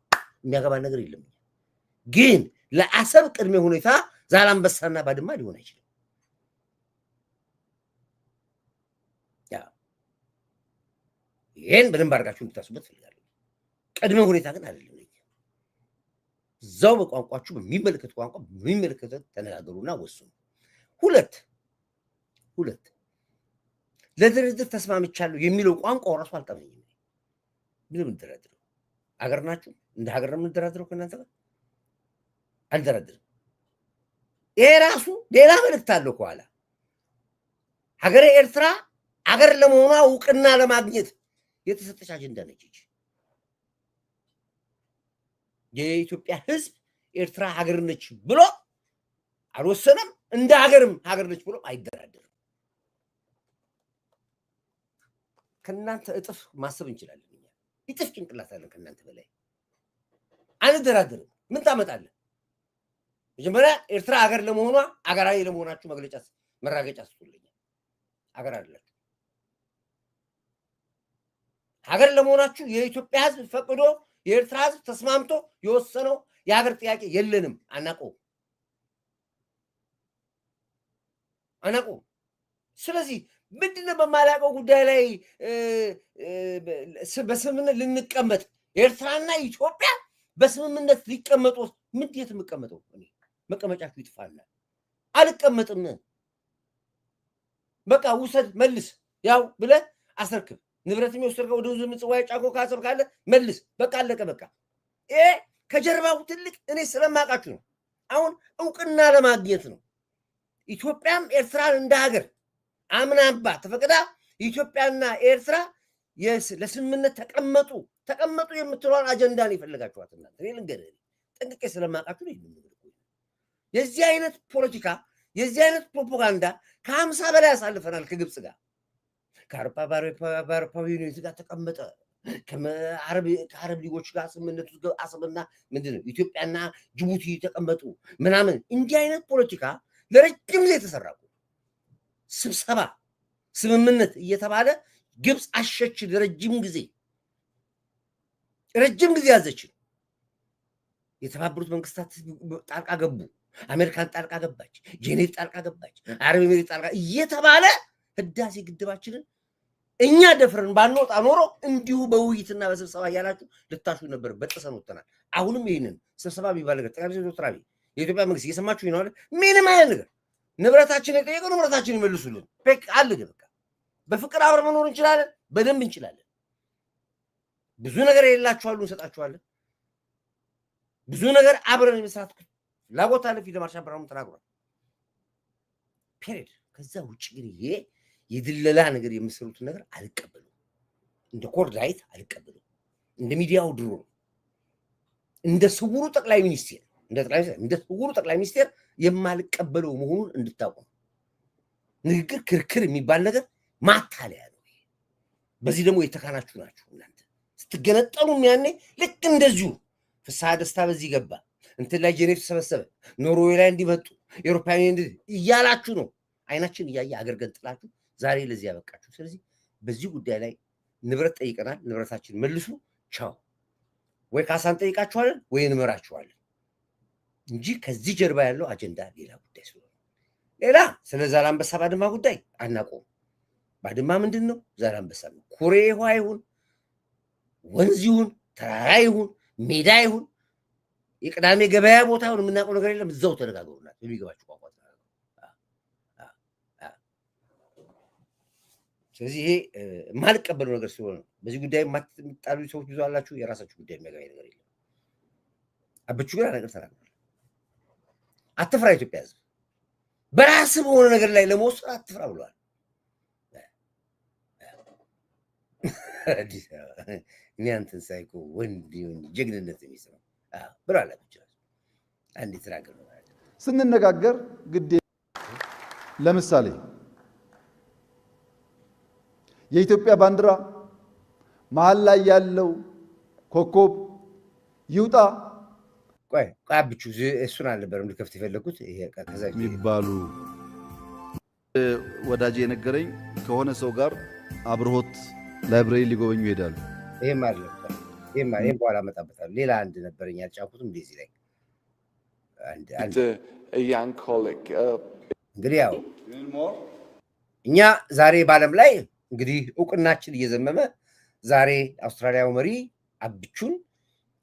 የሚያገባ ነገር የለም። ግን ለአሰብ ቅድመ ሁኔታ ዛላንበሳና ባድማ ሊሆን አይችልም። ይሄን በደንብ አድርጋችሁ እንድታስቡበት ፈልጋለሁ። ቅድመ ሁኔታ ግን አይደለም። እዛው በቋንቋችሁ በሚመለከት ቋንቋ በሚመለከት ተነጋገሩና ወስኑ። ሁለት ለድርድር ተስማምቻለሁ የሚለው ቋንቋው ራሱ አልጠመኝም። ምንም እንደራደረው አገር ናችሁ እንደ ሀገር ነው የምንደራደረው ከእናንተ ጋር አልደራደርም። ይሄ ራሱ ሌላ መልእክት አለው ከኋላ። ሀገሬ ኤርትራ አገር ለመሆኗ እውቅና ለማግኘት የተሰጠች አጀንዳ ነች። የኢትዮጵያ ሕዝብ ኤርትራ ሀገር ነች ብሎ አልወሰነም። እንደ ሀገርም ሀገር ነች ብሎ አይደራደርም። ከእናንተ እጥፍ ማሰብ እንችላለን። እጥፍ ጭንቅላት አለን ከእናንተ በላይ። አንደራደርም። ምን ታመጣለህ? መጀመሪያ ኤርትራ ሀገር ለመሆኗ አገራዊ ለመሆናችሁ መግለጫ መራገጫ ስጡልኝ። ሀገር አይደላችሁ። ሀገር ለመሆናችሁ የኢትዮጵያ ሕዝብ ፈቅዶ የኤርትራ ሕዝብ ተስማምቶ የወሰነው የሀገር ጥያቄ የለንም። አናውቀውም። ስለዚህ ምንድነው በማላውቀው ጉዳይ ላይ በስምምነት ልንቀመጥ ኤርትራና ኢትዮጵያ በስምምነት ሊቀመጡ ምንድን የት የምቀመጠው? መቀመጫችሁ ይጥፋና አልቀመጥም። በቃ ውሰድ መልስ ያው ብለህ አስረክብ። ንብረት የሚወሰድከው ወደ ብዙ ምጽዋይ ጫቆ ካሰብ ካለ መልስ። በቃ አለቀ። በቃ ይሄ ከጀርባው ትልቅ እኔ ስለማውቃችሁ ነው። አሁን እውቅና ለማግኘት ነው። ኢትዮጵያም ኤርትራን እንደ ሀገር አምናባ ተፈቅዳ ኢትዮጵያና ኤርትራ ለስምምነት ተቀመጡ የምትለዋን አጀንዳ ነው የፈለጋችኋት እናንተ። እኔ ልንገርህ ጠንቅቄ ስለማውቃችሁ ነው። የዚህ አይነት ፖለቲካ የዚህ አይነት ፕሮፓጋንዳ ከ50 በላይ ያሳልፈናል ከግብፅ ጋር ከአውሮፓዊ ዩኒየን ጋር ተቀመጠ ከአረብ ሊጎች ጋር ስምምነቱ አሰብና ምንድነው ኢትዮጵያና ጅቡቲ ተቀመጡ ምናምን። እንዲህ አይነት ፖለቲካ ለረጅም ጊዜ የተሰራ ስብሰባ ስምምነት እየተባለ ግብፅ አሸችን። ረጅም ጊዜ ያዘችን። የተባበሩት መንግስታት ጣልቃ ገቡ። አሜሪካን ጣልቃ ገባች። ጄኔቭ ጣልቃ ገባች። አረብ ኤሚሬት ጣልቃ እየተባለ ህዳሴ ግድባችንን እኛ ደፍረን ባንወጣ ኖሮ እንዲሁ በውይይትና በስብሰባ እያላችሁ ልታሹ ነበር። በጥሰን ወጥተናል። አሁንም ይህንን ስብሰባ ቢባል ነገር ጠቅላይ ሚኒስትር ዶክተር አብይ የኢትዮጵያ መንግስት እየሰማችሁ ነው አይደል? ምንም አይነት ነገር ንብረታችን የጠየቀው ንብረታችን ይመልሱልን። አለ በቃ በፍቅር አብረን መኖር እንችላለን። በደንብ እንችላለን። ብዙ ነገር የሌላችኋሉ እንሰጣችኋለን። ብዙ ነገር አብረን የመስራት ፍላጎት አለ። ፊልድ ማርሻል ብርሃኑ ተናግሯል። ፔሪድ። ከዛ ውጭ ግን ይሄ የድለላ ነገር የምሰሩትን ነገር አልቀበሉም። እንደ ኮርዳይት አልቀበሉም። እንደ ሚዲያው ድሮ እንደ ስውሩ ጠቅላይ ሚኒስቴር የማልቀበለው መሆኑን እንድታውቁ። ንግግር ክርክር የሚባል ነገር ማታለያ ነው። በዚህ ደግሞ የተካናችሁ ናችሁ እናንተ ስትገነጠሉ። ያኔ ልክ እንደዚሁ ፍስሐ ደስታ በዚህ ገባ፣ እንትን ላይ ጄኔቭ ተሰበሰበ፣ ኖርዌይ ላይ እንዲመጡ ኤሮፓውያን እያላችሁ ነው አይናችን እያየ አገር ገንጥላችሁ ዛሬ ለዚህ ያበቃችሁ። ስለዚህ በዚህ ጉዳይ ላይ ንብረት ጠይቀናል፣ ንብረታችን መልሱ፣ ቻው። ወይ ካሳን ጠይቃችኋለን ወይ እንመራችኋለን እንጂ ከዚህ ጀርባ ያለው አጀንዳ ሌላ ጉዳይ ስለሆነ ሌላ ስለ ዛላንበሳ ባድማ ጉዳይ አናቆም። ባድማ ምንድን ነው? ዛላንበሳ ነው። ኩሬ ውሃ ይሁን ወንዝ ይሁን ተራራ ይሁን ሜዳ ይሁን የቅዳሜ ገበያ ቦታ ይሁን የምናውቀው ነገር የለም። እዛው ተነጋገሩናል የሚገባችሁ ቋንቋ። ስለዚህ ይሄ የማልቀበለው ነገር ስለሆነ በዚህ ጉዳይ የምትጣሉ ሰዎች ብዙ አላችሁ። የራሳችሁ ጉዳይ የሚያገባኝ ነገር የለም። አብቹ ግን ነገር ተናግሯል። አትፍራ ኢትዮጵያ ሕዝብ በራስህ በሆነ ነገር ላይ ለመወሰን አትፍራ ብለዋል። እኔ አንተን ሳይኮ ወንድ ጀግንነት የሚስነው ብሏል። አብቹ አንድ ተናገር ነው ስንነጋገር ግዴ ለምሳሌ የኢትዮጵያ ባንዲራ መሃል ላይ ያለው ኮከብ ይውጣ። ቆይ አብቹ እሱን አልነበረም ልከፍት የፈለኩት። ይሄ ከዛ የሚባሉ ወዳጅ የነገረኝ ከሆነ ሰው ጋር አብርሆት ላይብረሪ ሊጎበኙ ይሄዳሉ። ይሄም በኋላ እመጣበታለሁ። ሌላ አንድ ነበረኝ ያልጫንኩትም እንደዚህ ላይ እንግዲህ ያው እኛ ዛሬ በዓለም ላይ እንግዲህ እውቅናችን እየዘመመ ዛሬ አውስትራሊያው መሪ አብቹን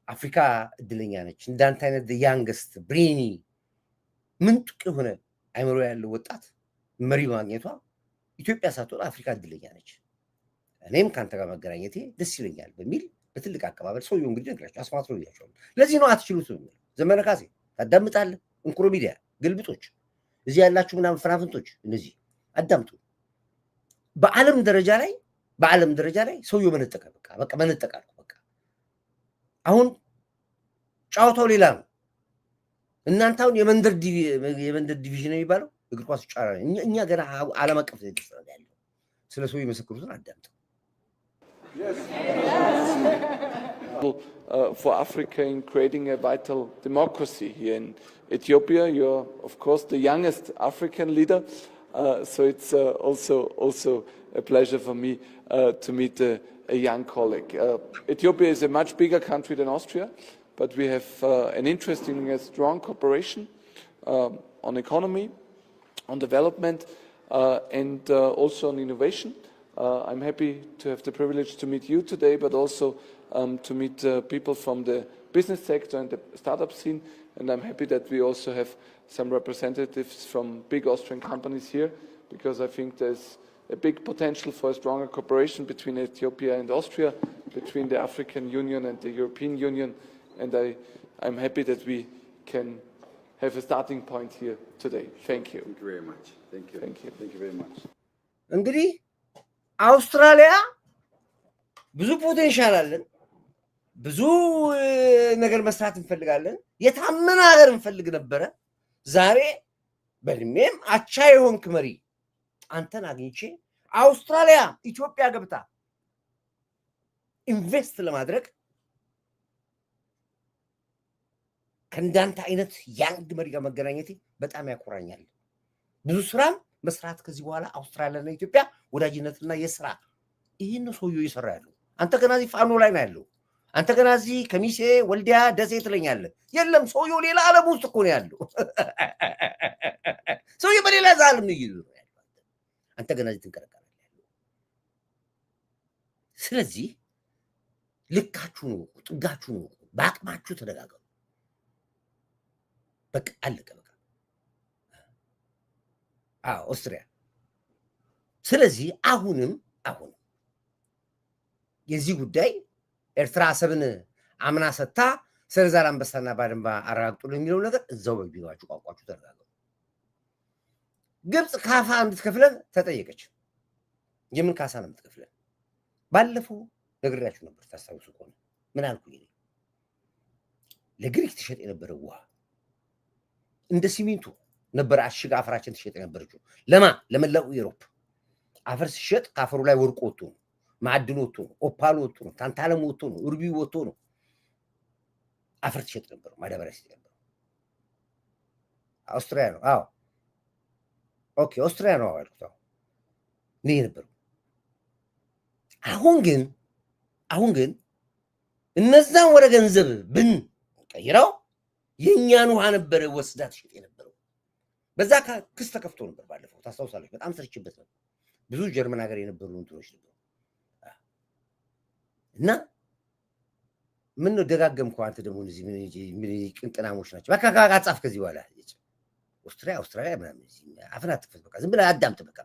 አፍሪካ እድለኛ ነች እንዳንተ አይነት ያንገስት ብሬኒ ምንጥቅ የሆነ አይምሮ ያለው ወጣት መሪ ማግኘቷ ኢትዮጵያ ሳትሆን አፍሪካ እድለኛ ነች። እኔም ከአንተ ጋር መገናኘቴ ደስ ይለኛል በሚል በትልቅ አቀባበል ሰውየው እንግዲህ ነግራቸው አስማትሮ ይያቸዋል። ለዚህ ነው አትችሉትም። ዘመነ ካሴ ታዳምጣለህ። እንኩሮ ሚዲያ ግልብጦች እዚህ ያላችሁ ምናምን ፍራፍንቶች እነዚህ አዳምጡ። በዓለም ደረጃ ላይ ሰውየው መነጠቀ። በቃ መነጠቀ አልኩ። በቃ አሁን ጫወታው ሌላ ነው። እናንተ አሁን የመንደር ዲቪዥን የሚባለው እግር ኳስ ጫራ እኛ ገና ዓለም አቀፍ ተደረገ ያለው ስለ ሰውየው የመሰክሩትን አዳምጡ። For Africa in creating a vital democracy here in Ethiopia. You're, of course, the youngest African leader, so it's also a pleasure for me to meet a young colleague. Ethiopia is a much bigger country than Austria, but we have an interesting and strong cooperation on economy, on development, and also on innovation. I'm happy to have the privilege to meet you today, but also to meet people from the business sector and the startup scene. And I'm happy that we also have some representatives from big Austrian companies here, because I think there's a big potential for a stronger cooperation between Ethiopia and Austria, between the African Union and the European Union. And I'm happy that we can have a starting point here today. Thank you. Thank you very much. Thank you. Thank you. Thank you very much. እንግዲህ አውስትራሊያ ብዙ ፖቴንሻል አለን፣ ብዙ ነገር መስራት እንፈልጋለን፣ የታመነ ሀገር እንፈልግ ነበረ። ዛሬ በእድሜም አቻ የሆንክ መሪ አንተን አግኝቼ አውስትራሊያ ኢትዮጵያ ገብታ ኢንቨስት ለማድረግ ከእንዳንተ አይነት ያንግ መሪ ጋር መገናኘቴ በጣም ያኮራኛል። ብዙ ስራም መስራት ከዚህ በኋላ አውስትራሊያና ኢትዮጵያ ወዳጅነትና የስራ ይህን ሰውየው እየሰራ ያለው። አንተ ገና እዚህ ፋኖ ላይ ነው ያለው። አንተ ገና እዚህ ከሚሴ ወልዲያ ደሴ ትለኛለህ። የለም ሰውየው ሌላ ዓለም ውስጥ እኮ ነው ያለው። ሰውየው በሌላ ዓለም ነው ያለው። አንተ ገና እዚህ ትንቀረቀራለህ ያለው። ስለዚህ ልካችሁ ነው፣ ጥጋችሁ ነው፣ በአቅማችሁ ተደጋገሩ። በቃ አለቀ። በቃ ኦስትሪያ። ስለዚህ አሁንም የዚህ ጉዳይ ኤርትራ አሰብን አምና ሰታ ስለ ዛላንበሳና ባድመ አረጋግጡልኝ የሚለው ነገር እዛው በቢሮአችሁ ቋንቋችሁ ተረጋገጡ። ግብፅ ካሳ እንድትከፍለን ተጠየቀች። የምን ካሳ ነው የምትከፍለን? ባለፈው ነግሬያችሁ ነበር ታስታውሱ ከሆነ ምን አልኩኝ? ለግሪክ ትሸጥ የነበረው ውሃ እንደ ሲሚንቶ ነበር አሽጋ አፈራችን ትሸጥ የነበረችው። ለመላው ዩሮፕ አፈር ሲሸጥ ካፈሩ ላይ ወርቅ ወጥቶ ነው፣ ማዕድን ወጥቶ ነው፣ ኦፓል ወጥቶ ነው፣ ታንታለም ወጥቶ ነው፣ ሩቢ ወጥቶ ነው አፈር ትሸጥ ነበር፣ ማዳበሪያ ሲሸጥ ነበር። አውስትሪያ ነው። አዎ ኦኬ፣ አውስትሪያ ነው አልኩት። ነው የነበረው። አሁን ግን እነዛን ወደ ገንዘብ ቀይረው የኛን ውሃ ነበረ ወስዳ ትሸጥ የነበረው። በዛ ክስ ተከፍቶ ነበር ባለፈው፣ ታስታውሳለች። በጣም ሰርችበት ነበር። ብዙ ጀርመን ሀገር የነበሩ እንትኖች ነበሩ እና ምን ነው ደጋገምከው አንተ ደግሞ እዚህ ምን ቅንቅናሞች ናቸው። በቃ ጻፍ ከዚህ በኋላ አውስትራሊያ ምናምን አፍና አትክፈት። በቃ ዝም ብለህ አዳምጥ። በቃ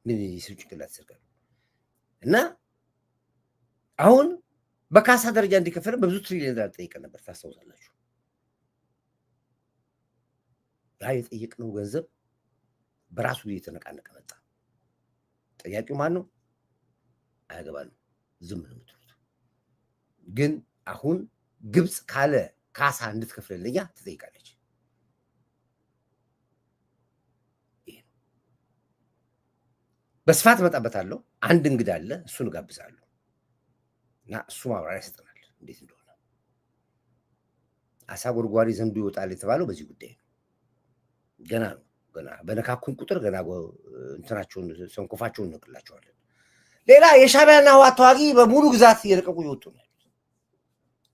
ምን ይስጭ ጭንቅላት ሰርቀው እና አሁን በካሳ ደረጃ እንዲከፈል በብዙ ትሪሊዮን ዶላር ጠይቀን ነበር፣ ታስታውሳላችሁ። ያ የጠየቅነው ገንዘብ በራሱ እየተነቃነቀ መጣ። ጠያቂው ማን ነው? አያገባንም፣ ዝም ነው የምትሉት። ግን አሁን ግብፅ ካለ ካሳ እንድትከፍልልኛ ትጠይቃለች። በስፋት እመጣበታለሁ። አንድ እንግዳ አለ፣ እሱን እጋብዛለሁ እና እሱ ማብራሪያ ይሰጠናል እንዴት እንደሆነ። አሳ ጎርጓሪ ዘንዱ ይወጣል የተባለው በዚህ ጉዳይ ነው። ገና ነው። ገና በነካኩን ቁጥር ገና እንትናቸውን ሰንኮፋቸውን እንቅላቸዋለን። ሌላ የሻዕቢያና ህወሓት ተዋጊ በሙሉ ግዛት እየለቀቁ ይወጡ ነው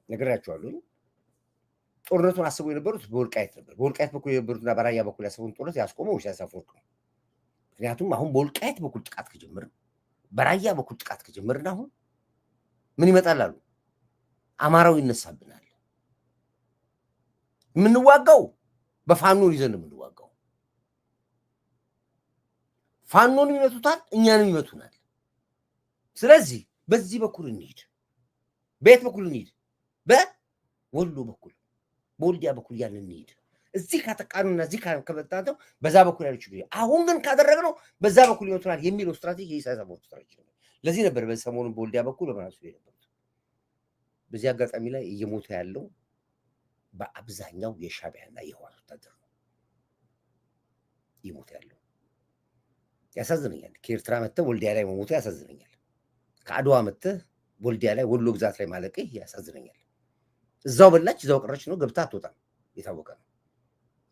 ነግራቸዋለሁ። ጦርነቱን አስበው የነበሩት በወልቃይት ነበር። በወልቃይት በኩል የነበሩትና በራያ በኩል ያሰቡን ጦርነት ያስቆመው ኢሳያስ አፈወርቂ ነው። ምክንያቱም አሁን በወልቃይት በኩል ጥቃት ከጀመርን፣ በራያ በኩል ጥቃት ከጀመርን አሁን ምን ይመጣል አሉ? አማራው ይነሳብናል። የምንዋጋው በፋኖን ይዘን የምንዋጋው። ፋኖን ይመቱታል፣ እኛንም ይመቱናል። ስለዚህ በዚህ በኩል እንሂድ። በየት በኩል እንሂድ? በወሎ በኩል በወልዲያ በኩል ያን እንሂድ። እዚህ ካጠቃኑና እዚህ ከመጣተው በዛ በኩል ያለው ችግር። አሁን ግን ካደረግነው በዛ በኩል ይመቱናል የሚለው ስትራቴጂ የኢሳያስ አፈወርቂ ስትራቴጂ ነው። ለዚህ ነበር በሰሞኑን በወልዲያ በኩል በመናሱ የነበሩት። በዚህ አጋጣሚ ላይ እየሞተ ያለው በአብዛኛው የሻዕቢያና የህወሓት ወታደር ነው እየሞተ ያለው። ያሳዝነኛል። ከኤርትራ መጥተህ ወልዲያ ላይ መሞቱ ያሳዝነኛል። ከአድዋ መጥተህ ወልዲያ ላይ ወሎ ግዛት ላይ ማለቅህ ያሳዝነኛል። እዛው በላች እዛው ቀረች ነው፣ ገብታ አትወጣም፣ የታወቀ ነው።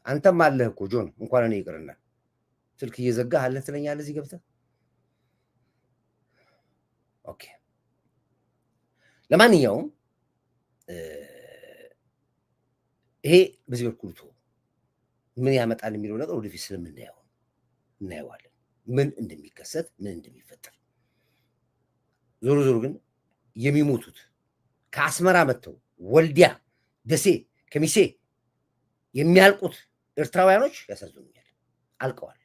አንተም አለህ እኮ ጆን፣ እንኳን እኔ ይቅርና ስልክ እየዘጋህ አለህ ትለኛለህ እዚህ ገብተህ። ኦኬ፣ ለማንኛውም ይሄ በዚህ በኩል ምን ያመጣል የሚለው ነገር ወደፊት ስለምናየው እናየዋለን፣ ምን እንደሚከሰት ምን እንደሚፈጠር። ዞሮ ዞሮ ግን የሚሞቱት ከአስመራ መጥተው ወልዲያ፣ ደሴ፣ ከሚሴ የሚያልቁት ኤርትራውያኖች ያሳዝኑኛል። አልቀዋል።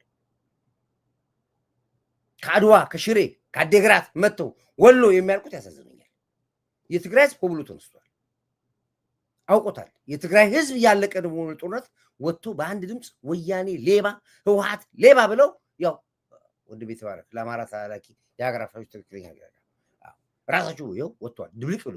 ከአድዋ ከሽሬ ከአዴግራት መጥተው ወሎ የሚያልቁት ያሳዝኑኛል። የትግራይ ህዝብ ብሎ ተነስቷል፣ አውቆታል። የትግራይ ህዝብ ያለቀ ደግሞ ጦርነት ወጥቶ በአንድ ድምፅ ወያኔ ሌባ፣ ህወሓት ሌባ ብለው ያው ወንድሜ ተባረክ ለአማራ ታላቂ የሀገር አፍራሾች ትክክለኛ ራሳቸው ይኸው ወጥቷል። ድብልቅ ብሎ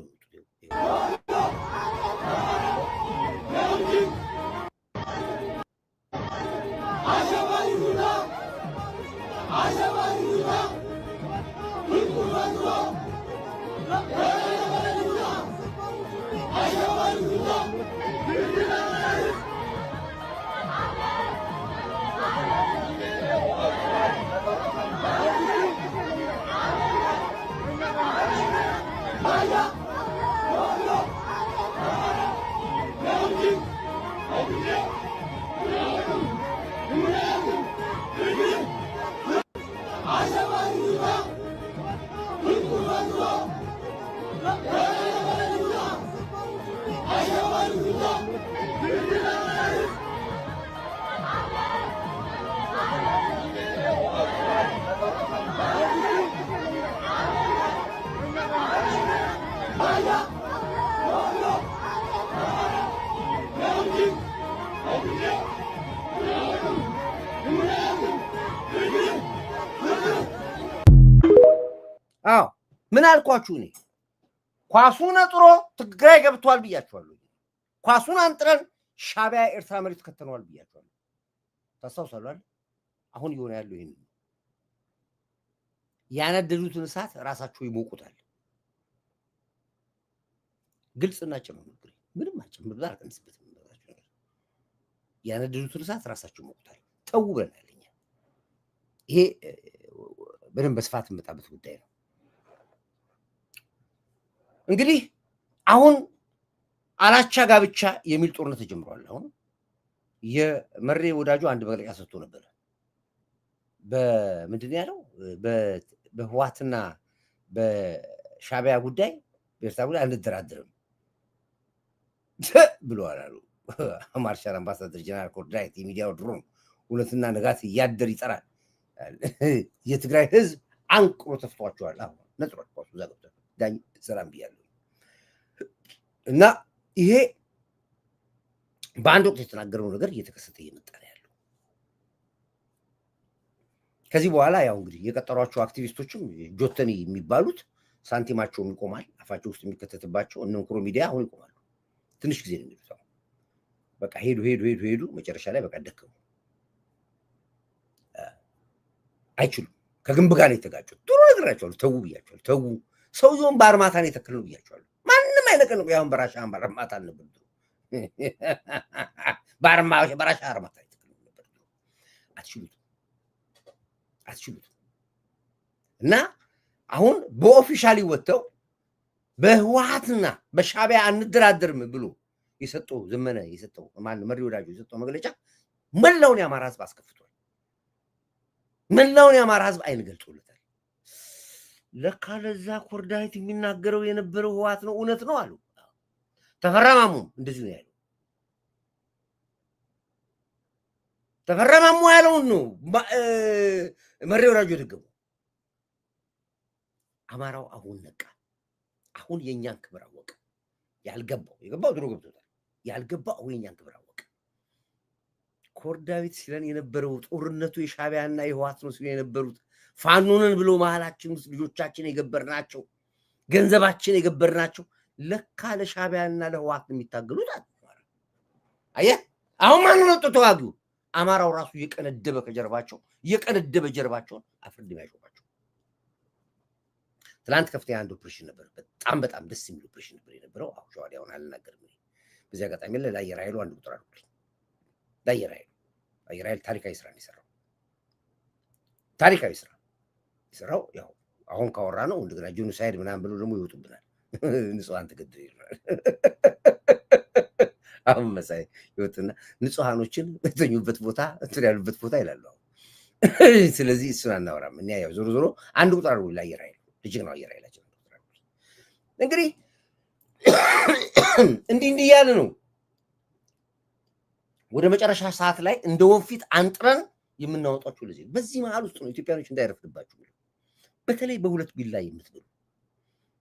ምን አልኳችሁ እኔ ኳሱን አጥሮ ትግራይ ገብቷል ብያችኋለሁ ኳሱን አንጥረን ሻቢያ ኤርትራ መሬት ከተነዋል ብያችኋለሁ ታስታውሳላችሁ አሁን ይሆነ ያለው ይሄን ያነደዱትን እሳት ራሳቸው ይሞቁታል ግልጽና ጭምር ምንም አጭምር ዳር ከንስበት ያነደዱትን እሳት ራሳቸው ይሞቁታል ተው ብለናልኛ ይሄ በደንብ በስፋት የምጣበት ጉዳይ ነው እንግዲህ አሁን አላቻ ጋብቻ የሚል ጦርነት ተጀምሯል አሁን የመሬ ወዳጁ አንድ መግለጫ ሰጥቶ ነበር በምንድን ያለው በህዋትና በሻቢያ ጉዳይ በኤርትራ ጉዳይ አንደራደርም ብለዋል አሉ ማርሻል አምባሳደር ጀነራል ኮርዳይት የሚዲያው ድሮን እውነትና ንጋት እያደር ይጠራል የትግራይ ህዝብ አንቅሮ ተፍቷቸዋል አሁን ነጥሯል ኳሱ ዛገብተ ዳኝ ሰላም ብያለሁ እና ይሄ በአንድ ወቅት የተናገረው ነገር እየተከሰተ እየመጣ ነው ያለው ከዚህ በኋላ ያው እንግዲህ የቀጠሯቸው አክቲቪስቶችም ጆተኒ የሚባሉት ሳንቲማቸውም ይቆማል አፋቸው ውስጥ የሚከተትባቸው እነ እንክሮ ሚዲያ አሁን ይቆማሉ ትንሽ ጊዜ ነው የሚሉት በቃ ሄዱ መጨረሻ ላይ በቃ ደከሙ አይችሉም ከግንብ ጋር ነው የተጋጩት ጥሩ ነገራቸዋል ተው ብያቸዋል ተው ሰውየውን በአርማታ ነው የተከለው ብያቸዋል ማንንም አይነቀንም ያውን በራሻ አርማታ ነበር በራሻ አርማታ የተከለው ነበር አትችሉት እና አሁን በኦፊሻሊ ወጥተው በህወሓትና በሻቢያ አንደራደርም ብሎ የሰጠው ዘመነ የሰጠው ማን መሪ ወዳጁ የሰጠው መግለጫ መላውን የአማራ ህዝብ አስከፍቷል መላውን የአማራ ህዝብ አይን ገልጾለታል ለካ ለዛ ኮርዳይት የሚናገረው የነበረው ህወሓት ነው እውነት ነው አሉ ተፈራማሙ እንደዚህ ነው ያለው ተፈራማሙ ያለው ነው መሪ ወዳጁ ደግሞ አማራው አሁን ነቃ አሁን የኛን ክብር አወቀ የገባው ድሮ ገብቶታል ያልገባው አሁን የኛን ክብር አወቀ ኮርዳዊት ሲለን የነበረው ጦርነቱ የሻቢያና የህወሓት ነው ሲለን የነበሩት ፋኖንን ብሎ መሃላችን ውስጥ ልጆቻችን የገበርናቸው ገንዘባችን የገበርናቸው ለካ ለሻቢያና ለህወሓት የሚታገሉት አየህ አሁን ማን ነው ተዋጊው አማራው ራሱ የቀነደበ ጀርባቸውን አፍርድ ያይሾባቸው ትላንት ከፍተኛ አንድ ኦፕሬሽን ነበር በጣም ደስ የሚል ኦፕሬሽን ነበር የነበረው አሁን ሻዋዲያውን አልናገርም በዚህ አጋጣሚ ለአየር ኃይሉ አንድ ቁጥር አድርጉልኝ ለአየር ኃይል ታሪካዊ ስራ ነው የሰራው ታሪካዊ ስራ የሰራው ያው አሁን ካወራ ነው እንደገና ጄኖሳይድ ምናምን ብሎ ደግሞ ይወጡብናል ንጹሃን ተገደሉ ይላል አሁን መሳይ ይወጡና ንጹሃኖችን በተኙበት ቦታ እንትን ያሉበት ቦታ ይላሉ ስለዚህ እሱን አናወራም እኛ ያው ዞሮ አንድ ቁጥር አድርጉልኝ ለአየር ኃይል ልጅ ነው አየር ኃይላችን እንግዲህ እንዲህ ያለ ነው ወደ መጨረሻ ሰዓት ላይ እንደ ወንፊት አንጥረን የምናወጣቸው ለዚህ በዚህ መሃል ውስጥ ነው ኢትዮጵያኖች እንዳይረፍድባችሁ በተለይ በሁለት ቢላ የምትበሉ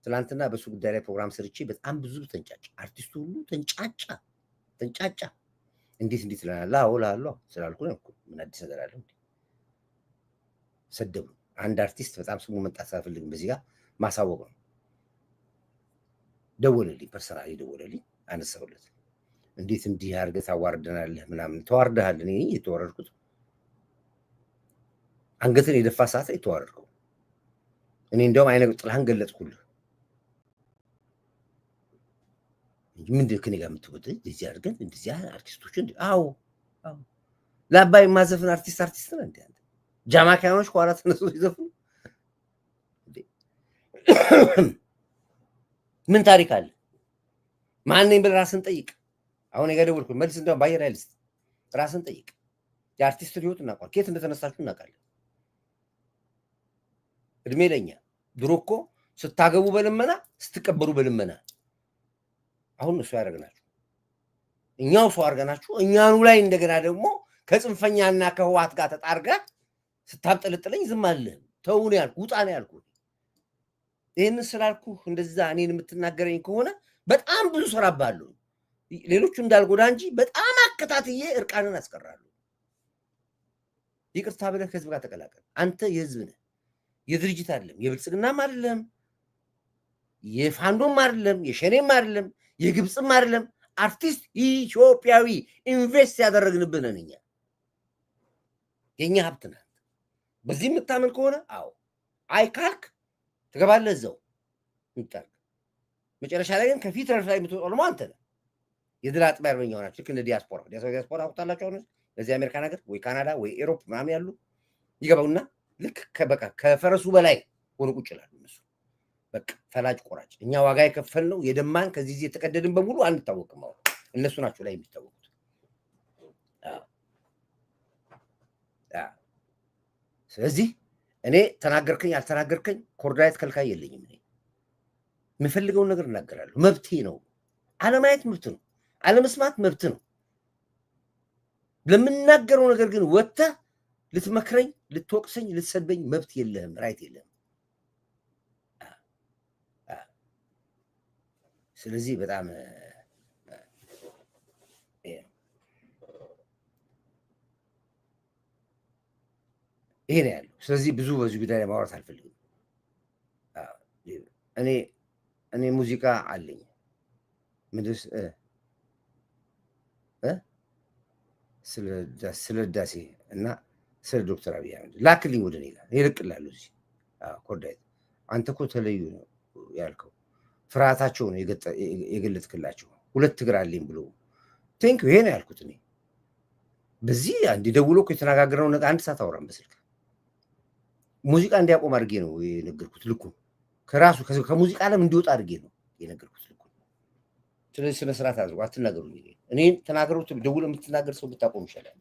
ትላንትና በሱ ጉዳይ ላይ ፕሮግራም ሰርቼ በጣም ብዙ ተንጫጫ አርቲስቱ ሁሉ ተንጫጫ እንዴት ላላ ስላልኩ ነው ምን አዲስ ነገር አለ ሰደቡ አንድ አርቲስት በጣም ስሙ መጣት ሳይፈልግም በዚህ ጋር ማሳወቅ ነው ደወለልኝ ፐርሰናሊ ደወለልኝ አነሳውለት እንዴት እንዲህ አድርገህ ታዋርደናለህ ምናምን ተዋርደሃል እኔ የተዋረድኩት አንገትን የደፋ ሰዓት ላይ ተዋረድኩ እኔ እንደውም አይነ ጥላህን ገለጽኩልህ ምንድን ከኔ ጋር የምትወጥ እዚህ አድርገን እንደዚህ አርቲስቶችን አዎ ለአባይ ማዘፍን አርቲስት ነው እንዴ ጃማካኖች ከኋላ ተነሱ ይዘፍኑ ምን ታሪክ አለ ማን ነኝ ብለህ ራስን ጠይቅ አሁን የገደወልኩ መልስ እንደው ባየር አይልስ ራስን ጠይቅ የአርቲስት ህይወት እናውቃለን ከየት እንደተነሳችሁ እናውቃለን እድሜ ለኛ ድሮ እኮ ስታገቡ በልመና ስትቀበሩ በልመና አሁን እሱ ያደርገናችሁ እኛው ሰው አድርገናችሁ እኛኑ ላይ እንደገና ደግሞ ከጽንፈኛና ከህወሓት ጋር ተጣርጋ ስታብጠለጥለኝ ዝም አልልህም ተውን ያልኩ ውጣ ነው ያልኩ ይሄን ስላልኩ እንደዛ እኔን የምትናገረኝ ከሆነ በጣም ብዙ ሰራባለሁ ሌሎቹ እንዳልጎዳ እንጂ በጣም አከታትዬ እርቃንን አስቀራለሁ ይቅርታ ብለህ ከህዝብ ጋር ተቀላቀል አንተ የህዝብ ነህ የድርጅት አይደለም የብልጽግናም አይደለም የፋንዶም አይደለም የሸኔም አይደለም የግብፅም አይደለም አርቲስት ኢትዮጵያዊ ኢንቨስት ያደረግንብን ነን እኛ የኛ ሀብት ናት በዚህ የምታምን ከሆነ አዎ አይካልክ ትገባለህ እዛው ይጣል መጨረሻ ላይ ግን ከፊት ረድፍ ላይ የምትወጣው ደግሞ አንተ ነህ የድል አጥቢያ አርበኛው ናቸው ልክ እንደ ዲያስፖራ አውጣላቸው ነው ለዚህ አሜሪካ ነገር ወይ ካናዳ ወይ ኤሮፕ ምናምን ያሉ ይገባውና ልክ በቃ ከፈረሱ በላይ ሆኖ ቁጭ ይላሉ እነሱ በቃ ፈላጭ ቆራጭ እኛ ዋጋ የከፈልነው የደማን ከዚህ ጊዜ የተቀደድን በሙሉ አንታወቅም አሁን እነሱ ናቸው ላይ የሚታወቁት ስለዚህ እኔ ተናገርከኝ አልተናገርከኝ ኮርዳይት ከልካይ የለኝም እኔ የምፈልገውን ነገር እናገራለሁ መብቴ ነው አለማየት መብት ነው አለመስማት መብት ነው ለምናገረው ነገር ግን ወጥተህ ልትመክረኝ ልትወቅሰኝ ልትሰድበኝ መብት የለህም ራይት የለህም ስለዚህ በጣም ይሄ ነው ያለው ስለዚህ ብዙ በዚህ ጉዳይ ላይ ማውራት አልፈልግም እኔ ሙዚቃ አለኝ ምንድስ ስለ ዳሴ እና ስለ ዶክተር አብይ አህመድ ላክልኝ ወደ እኔ ጋር ይልቅላለሁ እዚህ ኮርዳይት አንተ እኮ ተለዩ ነው ያልከው ፍርሃታቸው ነው የገለጥክላቸው ሁለት እግር አለኝ ብሎ ቴንክ ይሄ ነው ያልኩት እኔ በዚህ አንድ ደውሎ እኮ የተነጋገረው ነገር አንድ ሰዓት አወራን በስልክ ሙዚቃ እንዲያቆም አድርጌ ነው የነገርኩት ልኩ ከራሱ ከሙዚቃ ዓለም እንዲወጣ አድርጌ ነው የነገርኩት ልኩ ስለዚህ ስነ ስርዓት አድርጎ አትናገሩኝ እኔን ተናገሩት ደውሎ የምትናገር ሰው ብታቆም ይሻላል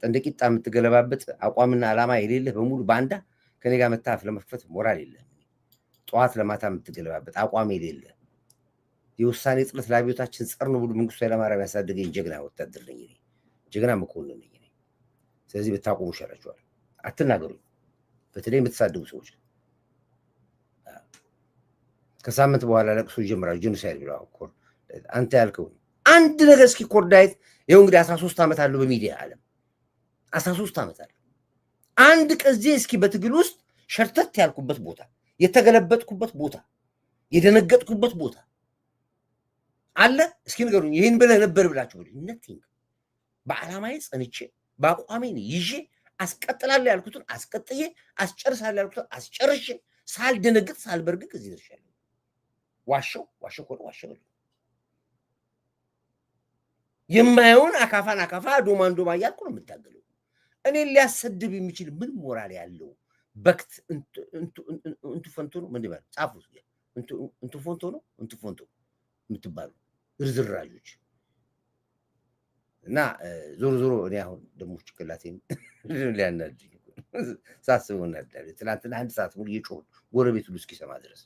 እንደ ቂጣ የምትገለባበት አቋምና ዓላማ የሌለህ በሙሉ ባንዳ ከኔ ጋር መታፍ ለመክፈት ሞራል የለህም ጠዋት ለማታ የምትገለባበት አቋም የሌለህ የውሳኔ ጥለት ለአብዮታችን ጸር ነው ብሎ መንግስቱ ኃይለማርያም ያሳደገኝ ጀግና ወታደር ነኝ እኔ ጀግና መኮንን ነኝ እኔ ስለዚህ ብታቆሙ ይሻላችኋል አትናገሩኝ በተለይ የምትሳደቡ ሰዎች ከሳምንት በኋላ ለቅሶ ይጀምራል ጄኖሳይድ ብለው አኮር አንተ ያልከው አንድ ነገር እስኪ ኮርዳይት ይሄው እንግዲህ 13 ዓመት አለው በሚዲያ ዓለም 13 ዓመት አለው አንድ ቀዜ እስኪ በትግል ውስጥ ሸርተት ያልኩበት ቦታ የተገለበጥኩበት ቦታ የደነገጥኩበት ቦታ አለ እስኪ ንገሩኝ ይሄን ብለህ ነበር ብላችሁ ነቲንግ በዓላማዬ ጸንቼ በአቋሜ ይዤ አስቀጥላለሁ ያልኩትን አስቀጥዬ አስጨርሳለሁ ያልኩትን አስጨርሼ ሳልደነግጥ ሳልበርግግ እዚህ ደርሻለሁ ዋሸው የማየውን አካፋን አካፋ ዶማን ዶማ እያልኩ ነው የምታገለው እኔን ሊያሰድብ የሚችል ምን ሞራል ያለው በክት እንቱ ፈንቶ ነው ምን ይባል ጻፉ እንቱ ፎንቶ የምትባሉ ዝርዝራጆች እና ዞሮ እኔ አሁን ደግሞ ጭቅላቴን ሊያናድኝ ሳስበው እናዳለ ትናንትና አንድ ሰዓት ሙሉ እየጮሁ ጎረቤት ሁሉ እስኪሰማ ድረስ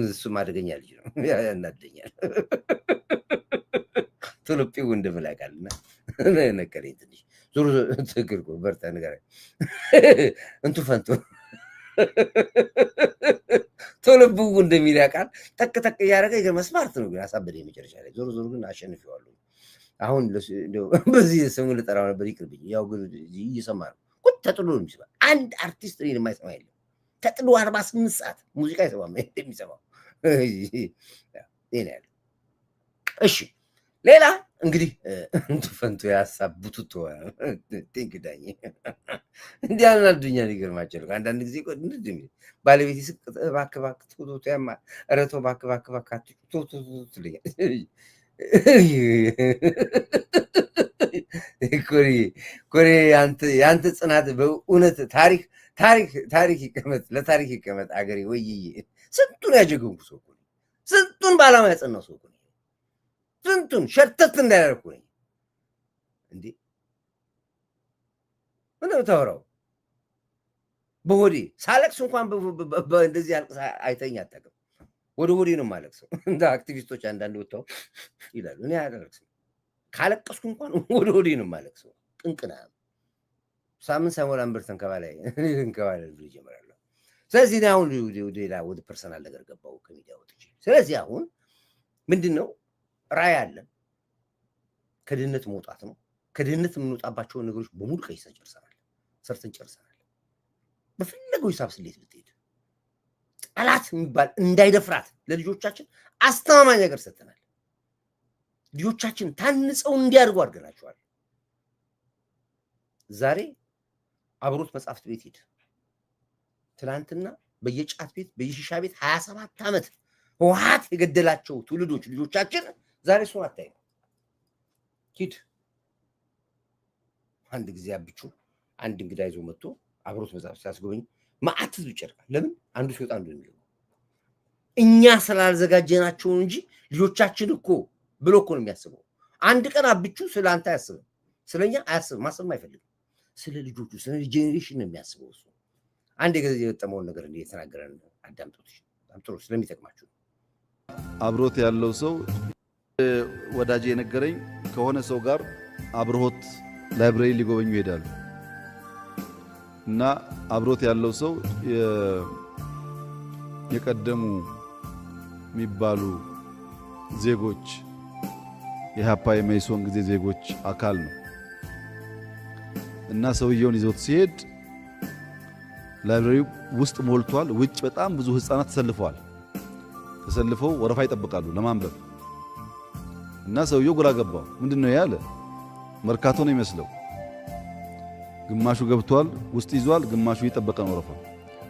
እሱም አደገኛ ልጅ ነው ያናደኛል ቶሎጲው እንደምላቃልና ነገረኝ ትንሽ ዞሮ ትግር በርታ ንገረኝ እንቱ ፈንቶ ቶሎጲው እንደሚል ያውቃል ጠቅ እያደረገ ይገርም ስማርት ነው ግን አሳበደኝ መጨረሻ ላይ ዞሮ ግን አሸንፌዋለሁ አሁን በዚህ ስሙ ልጠራው ነበር ይቅርብኝ ያው ግን እየሰማ ነው ቁጥ ተጥሎ ነው የሚሰማ አንድ አርቲስት እኔን የማይሰማ የለም ተጥሎ 48 ሰዓት ሙዚቃ ይሰማል የሚሰማው ይሄ ነው ያለው እሺ ሌላ እንግዲህ እንቱ ፈንቶ ያሳቡት ቲንክ ዳኝ እንዲያናዱኛ ይገርማቸው አንዳንድ ጊዜ ባለቤት ይስቅ ባክባክ ቶቶ ያማ ረቶ ባክባክ ቶቶ ኮሪ ያንተ ጽናት በእውነት ታሪክ ይቀመጥ ለታሪክ ይቀመጥ አገሬ ወይዬ ስንቱን ያጀገንኩ ሰው ስንቱን ባላማ ያጸናው ሰው ስንቱን ሸርተት እንዳያደርኩ ነኝ እንዴ ምነው ታወራው በሆዴ ሳለቅስ እንኳን እንደዚህ አልቅስ አይተኛ አታውቅም ወደ ሆዴ ነው የማለቅሰው እንደ አክቲቪስቶች አንዳንድ ወጥተው ይላሉ እኔ አላለቅስም ካለቀስኩ እንኳን ወደ ሆዴ ነው የማለቅሰው ቅንቅና ሳምንት ሳይሞላን ብር ተንከባላይ ይጀምራለሁ ስለዚህ አሁን ወደ ፐርሰናል ነገር ገባው ከሚዲያ ወጥቼ ስለዚህ አሁን ምንድነው ራዕይ አለን ከድህነት መውጣት ነው ከድህነት የምንወጣባቸው ነገሮች በሙሉ ሰርተን ጨርሰናል በፈለገው ሂሳብ ስሌት ብትሄድ ጠላት የሚባል እንዳይደፍራት ለልጆቻችን አስተማማኝ ነገር ሰጥተናል። ልጆቻችን ታንጸው እንዲያድጉ አድርገናቸዋል። ዛሬ አብሮት መጽሐፍት ቤት ሂድ። ትናንትና በየጫት ቤት በየሺሻ ቤት 27 ዓመት ህወሓት የገደላቸው ትውልዶች ልጆቻችን ዛሬ እሱን አታይም። ሂድ። አንድ ጊዜ አብቹ አንድ እንግዳ ይዞ መጥቶ አብሮት መጽሐፍት ሲያስጎበኝ ማዕት ህዝብ ይጨርቃል። ለምን? አንዱ ሲወጣ አንዱ የሚገቡ እኛ ስላልዘጋጀናቸው እንጂ ልጆቻችን እኮ ብሎ እኮ ነው የሚያስበው። አንድ ቀን አብቹ ስለ አንተ አያስብም፣ ስለኛ አያስብም፣ ማሰብም አይፈልግም። ስለ ልጆቹ ስለ ጄኔሬሽን ነው የሚያስበው እሱ። አንድ የገዘ የወጣመውን ነገር እንደ የተናገረን አዳምጡት። በጣም ጥሩ ስለሚጠቅማችሁ። አብሮት ያለው ሰው ወዳጄ የነገረኝ ከሆነ ሰው ጋር አብሮት ላይብረሪ ሊጎበኙ ይሄዳሉ እና አብሮት ያለው ሰው የቀደሙ የሚባሉ ዜጎች የሃፓ የመይሶን ጊዜ ዜጎች አካል ነው እና ሰውየውን ይዞት ሲሄድ ላይብረሪው ውስጥ ሞልቷል። ውጭ በጣም ብዙ ህፃናት ተሰልፈዋል። ተሰልፈው ወረፋ ይጠብቃሉ ለማንበብ እና ሰውየው ግራ ገባው። ምንድነው ያለ? መርካቶ ነው ይመስለው። ግማሹ ገብቷል ውስጥ ይዟል፣ ግማሹ እየጠበቀ ነው ወረፋ።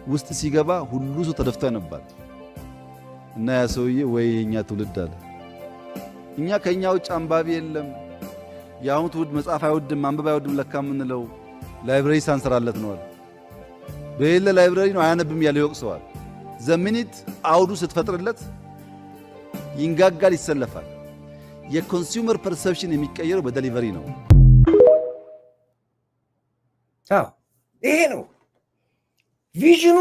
ውስጥ ሲገባ ሁሉ ሰው ተደፍቶ ነበር እና ያ ሰውዬ ወይ የኛ ትውልድ አለ እኛ ከኛ ውጭ አንባቢ የለም፣ የአሁኑ ትውልድ መጽሐፍ አይወድም ማንበብ አይወድም ለካ የምንለው ላይብረሪ ሳንሰራለት ነው አለ። በሌለ ላይብረሪ ነው አያነብም ያለው ይወቅሰዋል። ዘሚኒት አውዱ ስትፈጥርለት ይንጋጋል፣ ይሰለፋል። የኮንሱመር ፐርሰፕሽን የሚቀየረው በዴሊቨሪ ነው። ይሄ ነው ቪዥኑ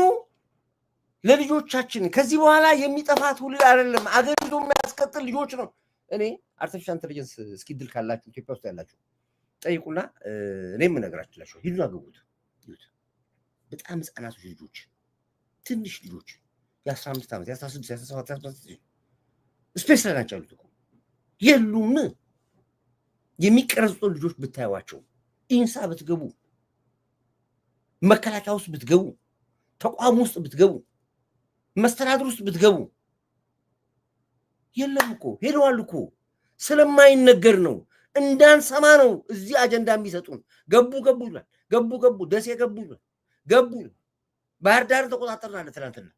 ለልጆቻችን። ከዚህ በኋላ የሚጠፋ ትውልድ አይደለም፣ አገሪቱ የሚያስቀጥል ልጆች ነው። እኔ አርቲፊሻል ኢንተለጀንስ እስኪ ድል ካላችሁ ኢትዮጵያ ውስጥ ያላችሁ ጠይቁና እኔም እነግራችኋለሁ። ሂዱና ግቡት። በጣም ህፃናቶች ልጆች፣ ትንሽ ልጆች የ15 ዓመት የ16 የ17 የ18 ስፔስ ላይ ናቸው ያሉት እኮ የሉም። የሚቀረጹት ልጆች ብታዩዋቸው፣ ኢንሳ ብትገቡ፣ መከላከያ ውስጥ ብትገቡ፣ ተቋም ውስጥ ብትገቡ፣ መስተዳድር ውስጥ ብትገቡ የለም እኮ ሄደዋል እኮ። ስለማይነገር ነው፣ እንዳንሰማ ነው። እዚህ አጀንዳ የሚሰጡን ገቡ ይላል፣ ገቡ ደሴ ገቡ ይላል፣ ገቡ ባህር ዳር ተቆጣጠርናል። ትናንትና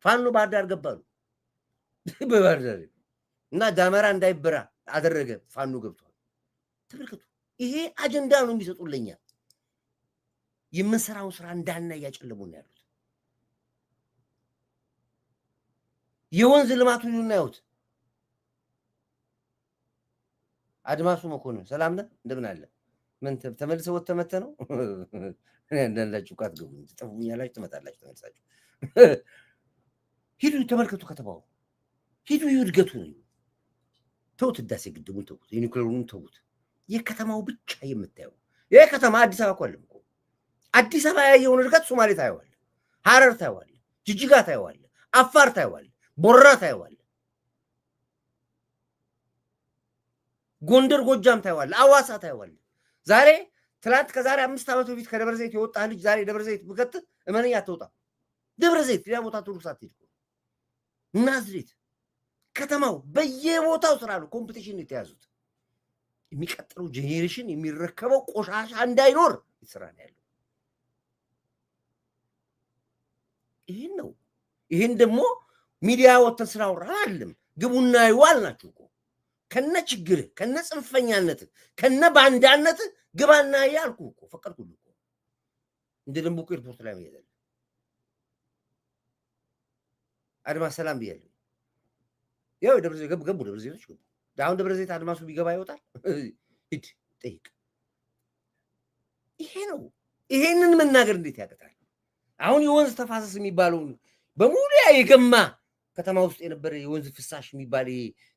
ፋኖ ባህር ዳር ገባሉ በባህር ዳር እና ዳመራ እንዳይበራ አደረገ። ፋኖ ገብቷል። ተመልከቱ። ይሄ አጀንዳ ነው የሚሰጡልኛ። የምንሰራውን ስራ እንዳና እያጨለሙ ነው ያሉት። የወንዝ ልማቱን እናዩት። አድማሱ መኮንን ሰላም ነህ? እንደምን አለ? ምን ተመልሰው ወተመተ ነው እንደላችሁ ካትገቡ ትጠፉኛላችሁ፣ ትመጣላችሁ ተመልሳችሁ። ሂዱ ተመልከቱ፣ ከተማው ሂዱ፣ እድገቱ ነው። ተውት፣ ህዳሴ ግድቡን ተውት፣ የኒውክሌሩን ተውት። የከተማው ብቻ የምታየው ይሄ ከተማ አዲስ አበባ እኮ አይደለም እኮ። አዲስ አበባ ያየውን እድገት ሶማሌ ታየዋል፣ ሐረር ታየዋል፣ ጅጅጋ ታየዋል፣ አፋር ታየዋል፣ ቦረና ታየዋል፣ ጎንደር ጎጃም ታየዋል፣ አዋሳ ታየዋል። ዛሬ ትላንት ከዛሬ 5 ዓመት በፊት ከደብረ ዘይት የወጣ ልጅ ዛሬ ደብረ ዘይት ብከት እመነኝ አትወጣም። ደብረ ዘይት ሌላ ቦታ ቱሩስ አትሄድ። ናዝሬት ከተማው በየቦታው ስራ ነው። ኮምፒቲሽን የተያዙት የሚቀጥለው ጄኔሬሽን የሚረከበው ቆሻሻ እንዳይኖር ይሰራ ነው ያለው። ይሄን ነው። ይሄን ደግሞ ሚዲያ ወጥተን ስራውራ አይደለም ግቡና ይዋል ናችሁ እኮ ከነ ችግር ከነ ጽንፈኛነት ከነ ባንዳነት ግባና ያልኩ እኮ ፈቀድኩልህ እኮ እንደ ደንቡ ኤርፖርት ላይ ነው አድማስ ሰላም ብያለሁ። ያው ደብረ ዘይት ገቡ ደብረ ዘይቶች ገቡ። አሁን ደብረ ዘይት አድማሱ ቢገባ ይወጣል። ሂድ ጠይቅ። ይሄ ነው። ይሄንን መናገር እንዴት ያቀጣል? አሁን የወንዝ ተፋሰስ የሚባለውን በሙሉ የገማ ከተማ ውስጥ የነበረ የወንዝ ፍሳሽ የሚባል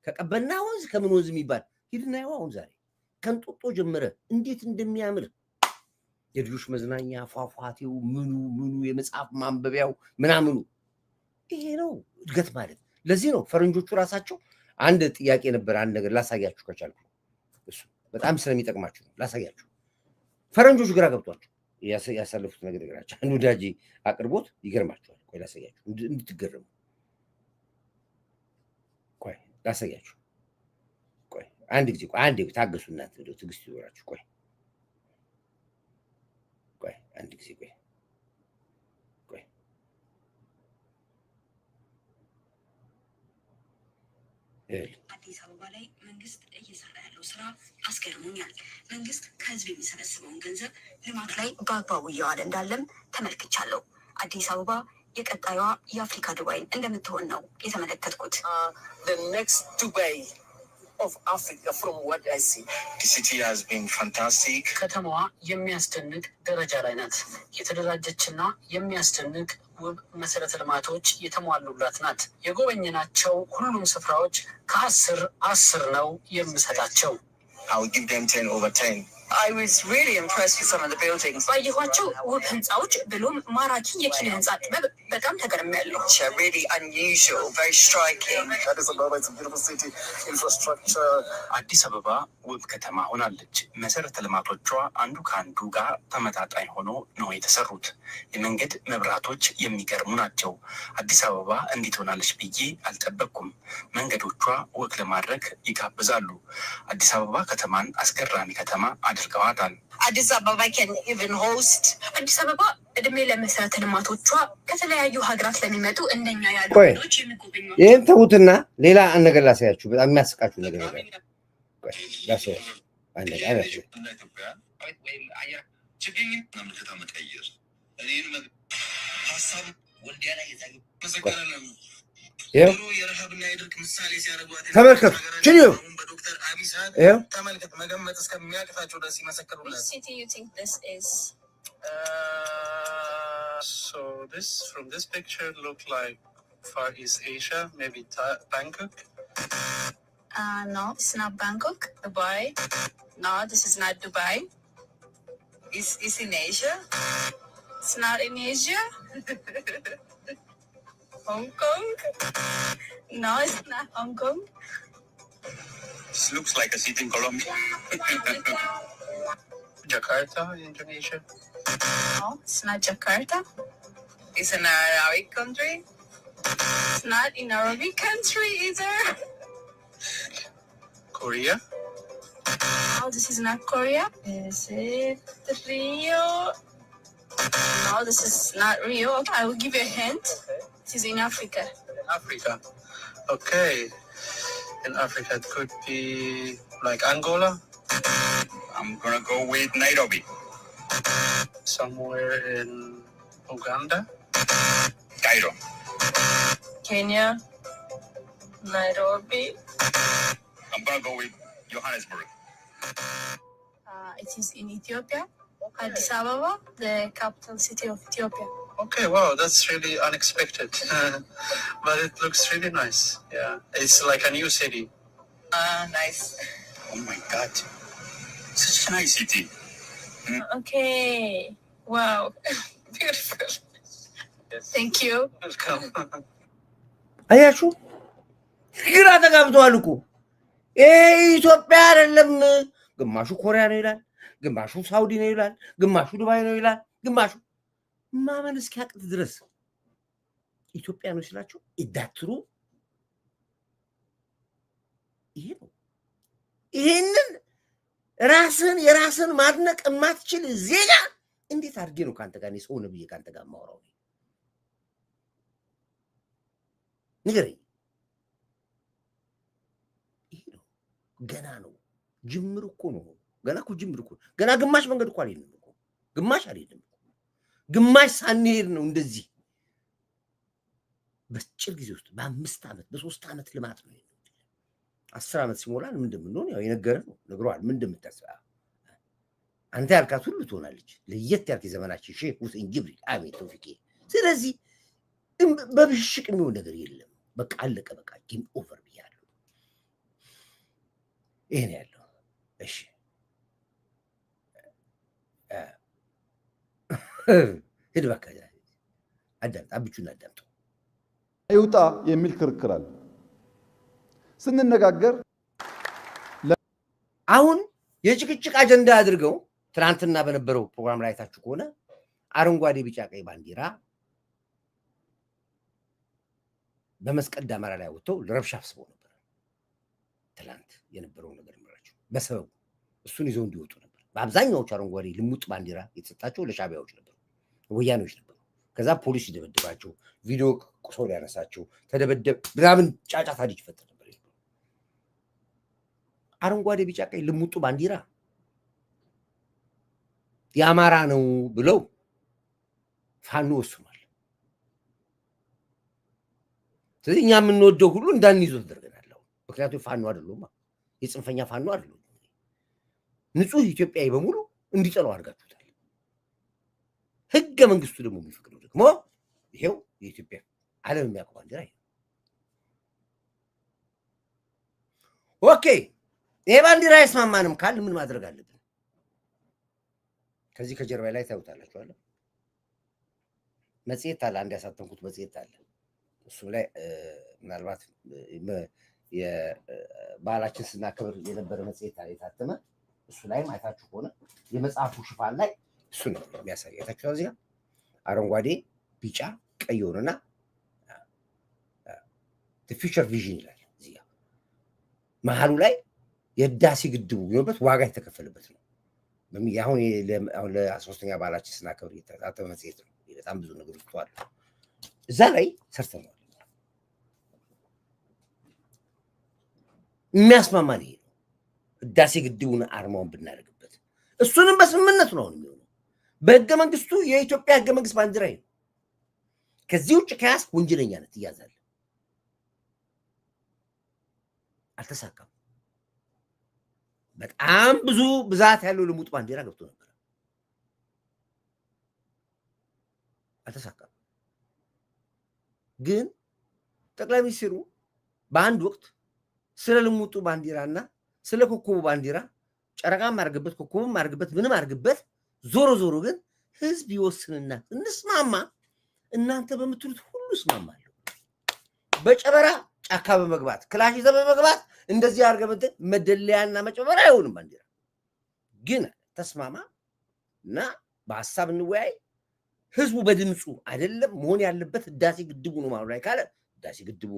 ከቀበና ወንዝ ከምን ወንዝ የሚባል ሂድና ያው አሁን ዛሬ ከንጦጦ ጀመረ እንዴት እንደሚያምር የልጆች መዝናኛ ፏፏቴው ምኑ የመጽሐፍ ማንበቢያው ምናምኑ ይሄ ነው እድገት ማለት። ለዚህ ነው ፈረንጆቹ ራሳቸው አንድ ጥያቄ ነበር። አንድ ነገር ላሳያችሁ ከቻልኩ እሱ በጣም ስለሚጠቅማችሁ ላሳያችሁ። ፈረንጆቹ ግራ ገብቷቸው ያሳለፉት ነገር አንዱ ዳጂ አቅርቦት ይገርማቸዋል። ቆይ ላሳያችሁ እንድትገረሙ ቆይ ላሳያችሁ ቆይ አንድ ጊዜ ቆይ አንዴ ታገሱ እናንተ እንደው ትዕግስት ይኖራችሁ ቆይ አንድ ጊዜ ቆይ አዲስ አበባ ላይ መንግስት እየሰራ ያለው ስራ አስገርሞኛል። መንግስት ከህዝብ የሚሰበስበውን ገንዘብ ልማት ላይ በአግባቡ እየዋለ እንዳለም ተመልክቻለሁ። አዲስ አበባ የቀጣዩዋ የአፍሪካ ዱባይ እንደምትሆን ነው የተመለከትኩት። The next Dubai of Africa from what I see. The city has been fantastic. ከተማዋ የሚያስደንቅ ደረጃ ላይ ናት። የተደራጀችና የሚያስደንቅ ውብ መሰረተ ልማቶች የተሟሉላት ናት። የጎበኘናቸው ሁሉም ስፍራዎች ከ10 ነው የምሰጣቸው። I will give them 10 over 10. I was really impressed with some of the buildings. ባየኋቸው ውብ ህንፃዎች ብሎም ማራኪ የኪነ ህንፃ ጥበብ በጣም ተገርሜያለሁ። Really unusual, very striking. Addis Ababa is a beautiful city. Infrastructure. አዲስ አበባ ውብ ከተማ ሆናለች። መሰረተ ልማቶቿ አንዱ ከአንዱ ጋር ተመጣጣኝ ሆኖ ነው የተሰሩት። የመንገድ መብራቶች የሚገርሙ ናቸው። አዲስ አበባ እንዴት ሆናለች ብዬ አልጠበቅኩም። መንገዶቿ ወክ ለማድረግ ይጋብዛሉ። አዲስ አበባ ከተማን አስገራሚ ከተማ አድርገዋታል። አዲስ አበባ can even host. አዲስ አበባ እድሜ ለመሰረተ ልማቶቿ ከተለያዩ ሀገራት ለሚመጡ እንደኛ ያሉ ሀገሮች የሚጎበኙ ይሄን ተውትና ሌላ ነገር ላሳያችሁ። በጣም የሚያስቃችሁ ነገር ነው። ቆይ ላሳያችሁ አንድ ነገር አላችሁ። ወይም አየር ችግኝ ምልክታ መቀየር እኔን ሐሳብ ወልዲያ ላይ የተመሰከረለም የረሃብና የድርቅ ምሳሌ ሲያደርጓት ተመልከቱ። ችግኝ በዶክተር አብይ ተመልከት መገመት እስከሚያቅታቸው ድረስ ይመሰክሩላት። city you think this is? So this from this picture look like Far East Asia, maybe Bangkok. No, it's not Bangkok. Dubai. No, this is not Dubai. It's in Asia. It's not in Asia. Hong Kong. No, it's not Hong Kong. This looks like a city in Colombia. Jakarta, Indonesia. No, it's not Jakarta. It's an Arabic country. It's not in Arabic country either. Korea. No, this is not Korea. Is it Rio? No, this is not Rio. I will give you a hint. It is in Africa. Africa. Okay. In Africa, it could be like Angola. I'm gonna go with Nairobi. Somewhere in Uganda. Cairo. Kenya. Nairobi. I'm gonna go with Johannesburg. It is in Ethiopia. Addis Ababa, the capital city of Ethiopia. Okay, wow, that's really unexpected. But it looks really nice. Yeah, it's like a new city. Nice. Oh my God. Such a nice city. Okay. Wow. Beautiful. Yes. Thank you. Welcome. አያችሁ ግራ ተጋብተዋል እኮ ኢትዮጵያ አይደለም። ግማሹ ኮሪያ ነው ይላል፣ ግማሹ ሳውዲ ነው ይላል፣ ግማሹ ዱባይ ነው ይላል፣ ግማሹ ማመን እስኪያቅት ድረስ ኢትዮጵያ ነው ሲላቸው ኢዳትሩ ይሄ ነው። ይሄንን የራስን ማድነቅ የማትችል ዜጋ እንዴት አድርጌ ነው ካንተ ጋር ሰው ነብዬ ካንተ ጋር ማውራው? ንገረኝ። ይሄ ነው ገና ነው። ጅምር እኮ ነው። ገና እኮ ጅምር እኮ ገና ግማሽ መንገድ እኮ አይደለም እኮ ግማሽ አይደለም። ግማሽ ሳንሄድ ነው እንደዚህ በአጭር ጊዜ ውስጥ በ5 ዓመት በ3 ዓመት ልማት ነው። 10 ዓመት ሲሞላን ምን እንደምንሆን ያው የነገረ ነው ነግሯል። ምን እንደምታስባ አንተ ያልካት ሁሉ ትሆናለች። ለየት ያልክ ዘመናችን ሼክ ሁሴን ጅብሪል አሜን ተውፊቄ። ስለዚህ በብሽቅ የሚሆን ነገር የለም። በቃ አለቀ። በቃ ጌም ኦቨር ብያለሁ። ይሄ ነው ያለው። እሺ ሄድ በቃ አዳምጥ፣ አብቹን አዳምጡ። ይውጣ የሚል ክርክር አለ ስንነጋገር። አሁን የጭቅጭቅ አጀንዳ አድርገው ትናንትና በነበረው ፕሮግራም ላይ ታችሁ ከሆነ አረንጓዴ ቢጫ ቀይ ባንዲራ በመስቀል ዳመራ ላይ ወጥተው ለረብሻ አስበው ነበር። ትላንት የነበረው ነገር ምራቸው በሰበቡ እሱን ይዘው እንዲወጡ ነበር። በአብዛኛዎቹ አረንጓዴ ልሙጥ ባንዲራ የተሰጣቸው ለሻቢያዎች ነበሩ፣ ወያኔዎች ነበሩ። ከዛ ፖሊስ ይደበድባቸው፣ ቪዲዮ ቁሶ ያነሳቸው፣ ተደበደብ ምናምን ጫጫታ ይፈጠር ነበር። አረንጓዴ ቢጫ ቀይ ልሙጡ ባንዲራ የአማራ ነው ብለው ፋኖ ወስኗል። ስለዚህ እኛ የምንወደው ሁሉ እንዳንይዞ ተደርገናል። ምክንያቱም ፋኖ አይደሉም፣ የጽንፈኛ ፋኖ አይደሉም። ንጹህ ኢትዮጵያዊ በሙሉ እንዲጠላው አድርጋችሁታል። ህገ መንግስቱ ደግሞ የሚፈቅደው ደግሞ ይሄው የኢትዮጵያ ዓለም የሚያውቀው ባንዲራ ይሄ። ኦኬ ይሄ ባንዲራ አይስማማንም ካል ምን ማድረግ አለብን? ከዚህ ከጀርባ ላይ ታዩታላችሁ አለ መጽሔት አለ፣ አንድ ያሳተምኩት መጽሔት አለ። እሱ ላይ ምናልባት የባህላችን ስናከብር የነበረ መጽሔት አለ የታተመ። እሱ ላይም አይታችሁ ከሆነ የመጽሐፉ ሽፋን ላይ እሱ ነው የሚያሳይ። አይታችሁ እዚህ አረንጓዴ ቢጫ ቀይ ሆነና ፊውቸር ቪዥን ይላል። እዚህ መሀሉ ላይ የህዳሴ ግድቡ ቢሆንበት ዋጋ የተከፈለበት ነው። አሁን ለሶስተኛ ባህላችን ስናከብር የተታተመ መጽሔት ነው። በጣም ብዙ ነገሮች ተዋል እዛ ላይ ሰርተነዋል። የሚያስማማን ይሄ ነው። ህዳሴ ግድቡን አርማውን ብናደርግበት እሱንም በስምምነት ነው የሚሆነው። በህገ መንግስቱ የኢትዮጵያ ህገ መንግስት ባንዲራ ነው። ከዚህ ውጭ ከያዝክ ወንጀለኛነት ትያዛለህ። አልተሳካም። በጣም ብዙ ብዛት ያለው ልሙጥ ባንዲራ ገብቶ ነበር፣ አልተሳካም። ግን ጠቅላይ ሚኒስትሩ በአንድ ወቅት ስለ ልሙጡ ባንዲራና ስለ ኮከቡ ባንዲራ ጨረቃም አድርግበት ኮከቡም አድርግበት ምንም አድርግበት፣ ዞሮ ዞሮ ግን ህዝብ ይወስንና እንስማማ፣ እናንተ በምትሉት ሁሉ እስማማለሁ። በጨበራ ጫካ በመግባት ክላሽ ይዘህ በመግባት እንደዚህ አድርገህ መደለያና መጨበራ አይሆንም። ባንዲራ ግን ተስማማ እና በሀሳብ እንወያይ። ህዝቡ በድምፁ አይደለም መሆን ያለበት ህዳሴ ግድቡ ነው ማለት ላይ ካለ ህዳሴ ግድቡ፣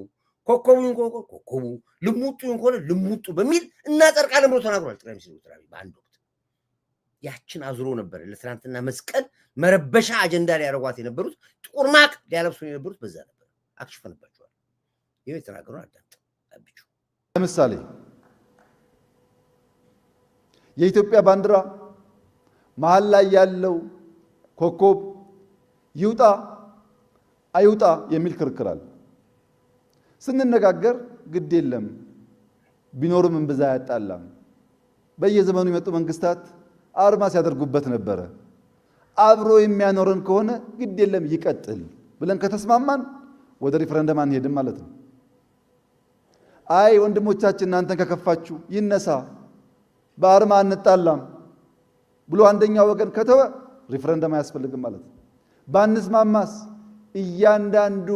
ኮከቡን ኮከቡ፣ ልሙጡን ከሆነ ልሙጡ በሚል እናጸድቃለን ብሎ ተናግሯል ጠቅላይ ሚኒስትር ዶክተር አብይ በአንድ ወቅት። ያችን አዝሮ ነበር ለትናንትና መስቀል መረበሻ አጀንዳ ሊያደርጓት የነበሩት ጥቁር ማቅ ሊያለብሱ የነበሩት በዛ ነበር። አክሽፈንባቸዋል። ይሄ የተናገሩን አዳምጥ አብቹ። ለምሳሌ የኢትዮጵያ ባንዲራ መሀል ላይ ያለው ኮከብ ይውጣ አይውጣ የሚል ክርክር አለ። ስንነጋገር ግድ የለም ቢኖርም እንብዛ ያጣላም። በየዘመኑ የመጡ መንግስታት አርማ ሲያደርጉበት ነበረ። አብሮ የሚያኖረን ከሆነ ግድ የለም ይቀጥል ብለን ከተስማማን ወደ ሪፈረንደም አንሄድም ማለት ነው። አይ ወንድሞቻችን እናንተን ከከፋችሁ ይነሳ በአርማ አንጣላም ብሎ አንደኛው ወገን ከተወ ሪፈረንደም አያስፈልግም ማለት ነው። ባንስማማስ እያንዳንዱ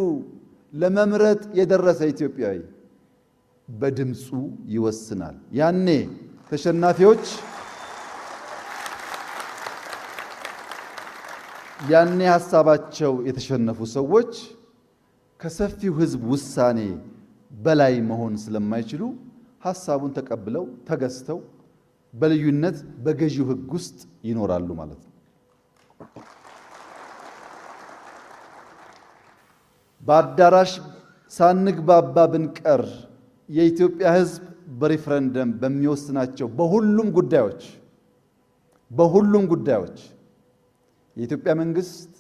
ለመምረጥ የደረሰ ኢትዮጵያዊ በድምፁ ይወስናል። ያኔ ተሸናፊዎች ያኔ ሐሳባቸው የተሸነፉ ሰዎች ከሰፊው ህዝብ ውሳኔ በላይ መሆን ስለማይችሉ ሐሳቡን ተቀብለው ተገዝተው በልዩነት በገዢው ህግ ውስጥ ይኖራሉ ማለት ነው። በአዳራሽ ሳንግባባ ብንቀር የኢትዮጵያ ህዝብ በሪፈረንደም በሚወስናቸው በሁሉም ጉዳዮች የኢትዮጵያ መንግስት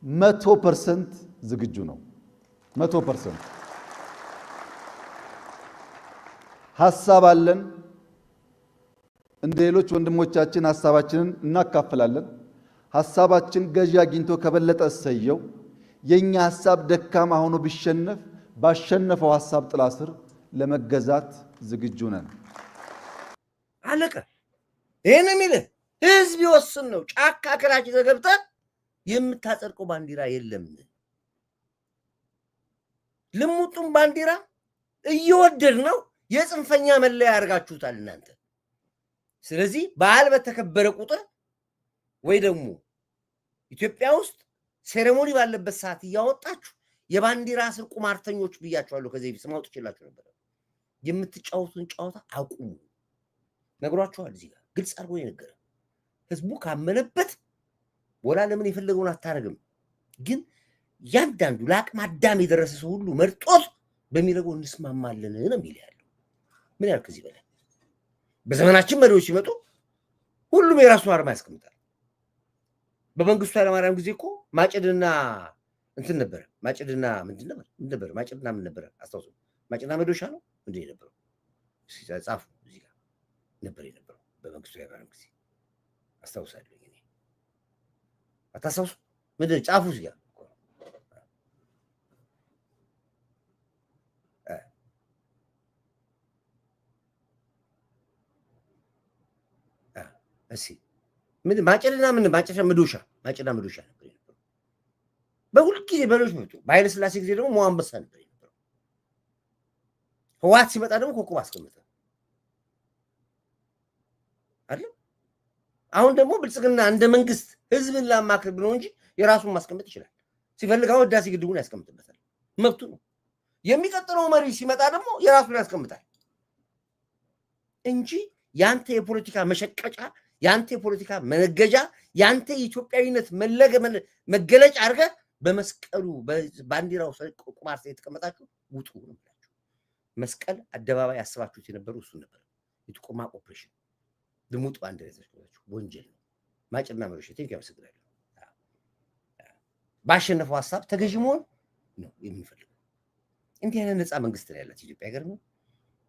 100% ዝግጁ ነው። 100% ሐሳብ አለን። እንደ ሌሎች ወንድሞቻችን ሐሳባችንን እናካፍላለን። ሐሳባችን ገዢ አግኝቶ ከበለጠ እሰየው። የኛ ሐሳብ ደካማ ሆኖ ቢሸነፍ ባሸነፈው ሐሳብ ጥላ ስር ለመገዛት ዝግጁ ነን። አለቀ። ይሄን የሚልህ ህዝብ ይወስን ነው። ጫካ ክላሽ ተገብተህ የምታጸድቀው ባንዲራ የለም። ልሙጡን ባንዲራ እየወደድ ነው የጽንፈኛ መለያ ያርጋችሁታል እናንተ። ስለዚህ በዓል በተከበረ ቁጥር ወይ ደግሞ ኢትዮጵያ ውስጥ ሴሬሞኒ ባለበት ሰዓት እያወጣችሁ የባንዲራ ስር ቁማርተኞች ብያቸዋለሁ። ከዚህ በፊት ስማውጥ ይችላችሁ ነበር። የምትጫወቱን ጨዋታ አቁሙ ነግሯቸዋል። እዚህ ጋር ግልጽ አድርጎ የነገረ ህዝቡ ካመነበት ወላ ለምን የፈለገውን አታረግም። ግን ያንዳንዱ ለአቅመ አዳም የደረሰ ሰው ሁሉ መርጦት በሚለገው እንስማማለን ነው የሚል ያለው። ምን ያህል ከዚህ በላይ በዘመናችን መሪዎች ሲመጡ ሁሉም የራሱን አርማ ያስቀምጣል። በመንግስቱ ኃይለማርያም ጊዜ እኮ ማጭድና እንትን ነበር። ማጭድና ምንድን ነበር? ማጭድና ምን ነበር? አስታውሱ። ማጭድና መዶሻ ነው እንዴ የነበረው? ጻፉ። እዚህ ጋር ነበር የነበረው በመንግስቱ ኃይለማርያም ጊዜ አስታውሳለሁ። እኔ አታስታውሱ? ምንድን ጻፉ እዚህ ጋር እሺ። ምን ማጭድና ምን ማጭሻ መዶሻ ማጭድና መዶሻ ነበር የነበረው። በሁሉ ጊዜ በሎች መጡ። በኃይለ ሥላሴ ጊዜ ደግሞ ሞአንበሳ ነበር የነበረው። ህወሓት ሲመጣ ደግሞ ኮከብ አስቀምጠ አይደል? አሁን ደግሞ ብልጽግና እንደ መንግስት ህዝብን ላማክር ብሎ እንጂ የራሱን ማስቀመጥ ይችላል። ሲፈልግ አሁን ህዳሴ ግድቡን ያስቀምጥበታል፣ መብቱ ነው። የሚቀጥለው መሪ ሲመጣ ደግሞ የራሱን ያስቀምጣል እንጂ ያንተ የፖለቲካ መሸቀጫ፣ ያንተ የፖለቲካ መነገጃ፣ ያንተ የኢትዮጵያዊነት መገለጫ አድርገህ በመስቀሉ ባንዲራው ቁማር የተቀመጣችሁ ውጡ ነው። መስቀል አደባባይ ያስባችሁት የነበሩ እሱ ነበር። የጥቆማ ኦፕሬሽን ልሙጥ ባንዲራ የተቀመጣችሁ ወንጀል ነው። ማጭድና መዶሻ ቴንክ ያመሰግናለሁ። ባሸነፈው ሀሳብ ተገዥ መሆን ነው የምንፈልገው። እንዲህ አይነት ነፃ መንግስት ነው ያላት ኢትዮጵያ ሀገር ነው።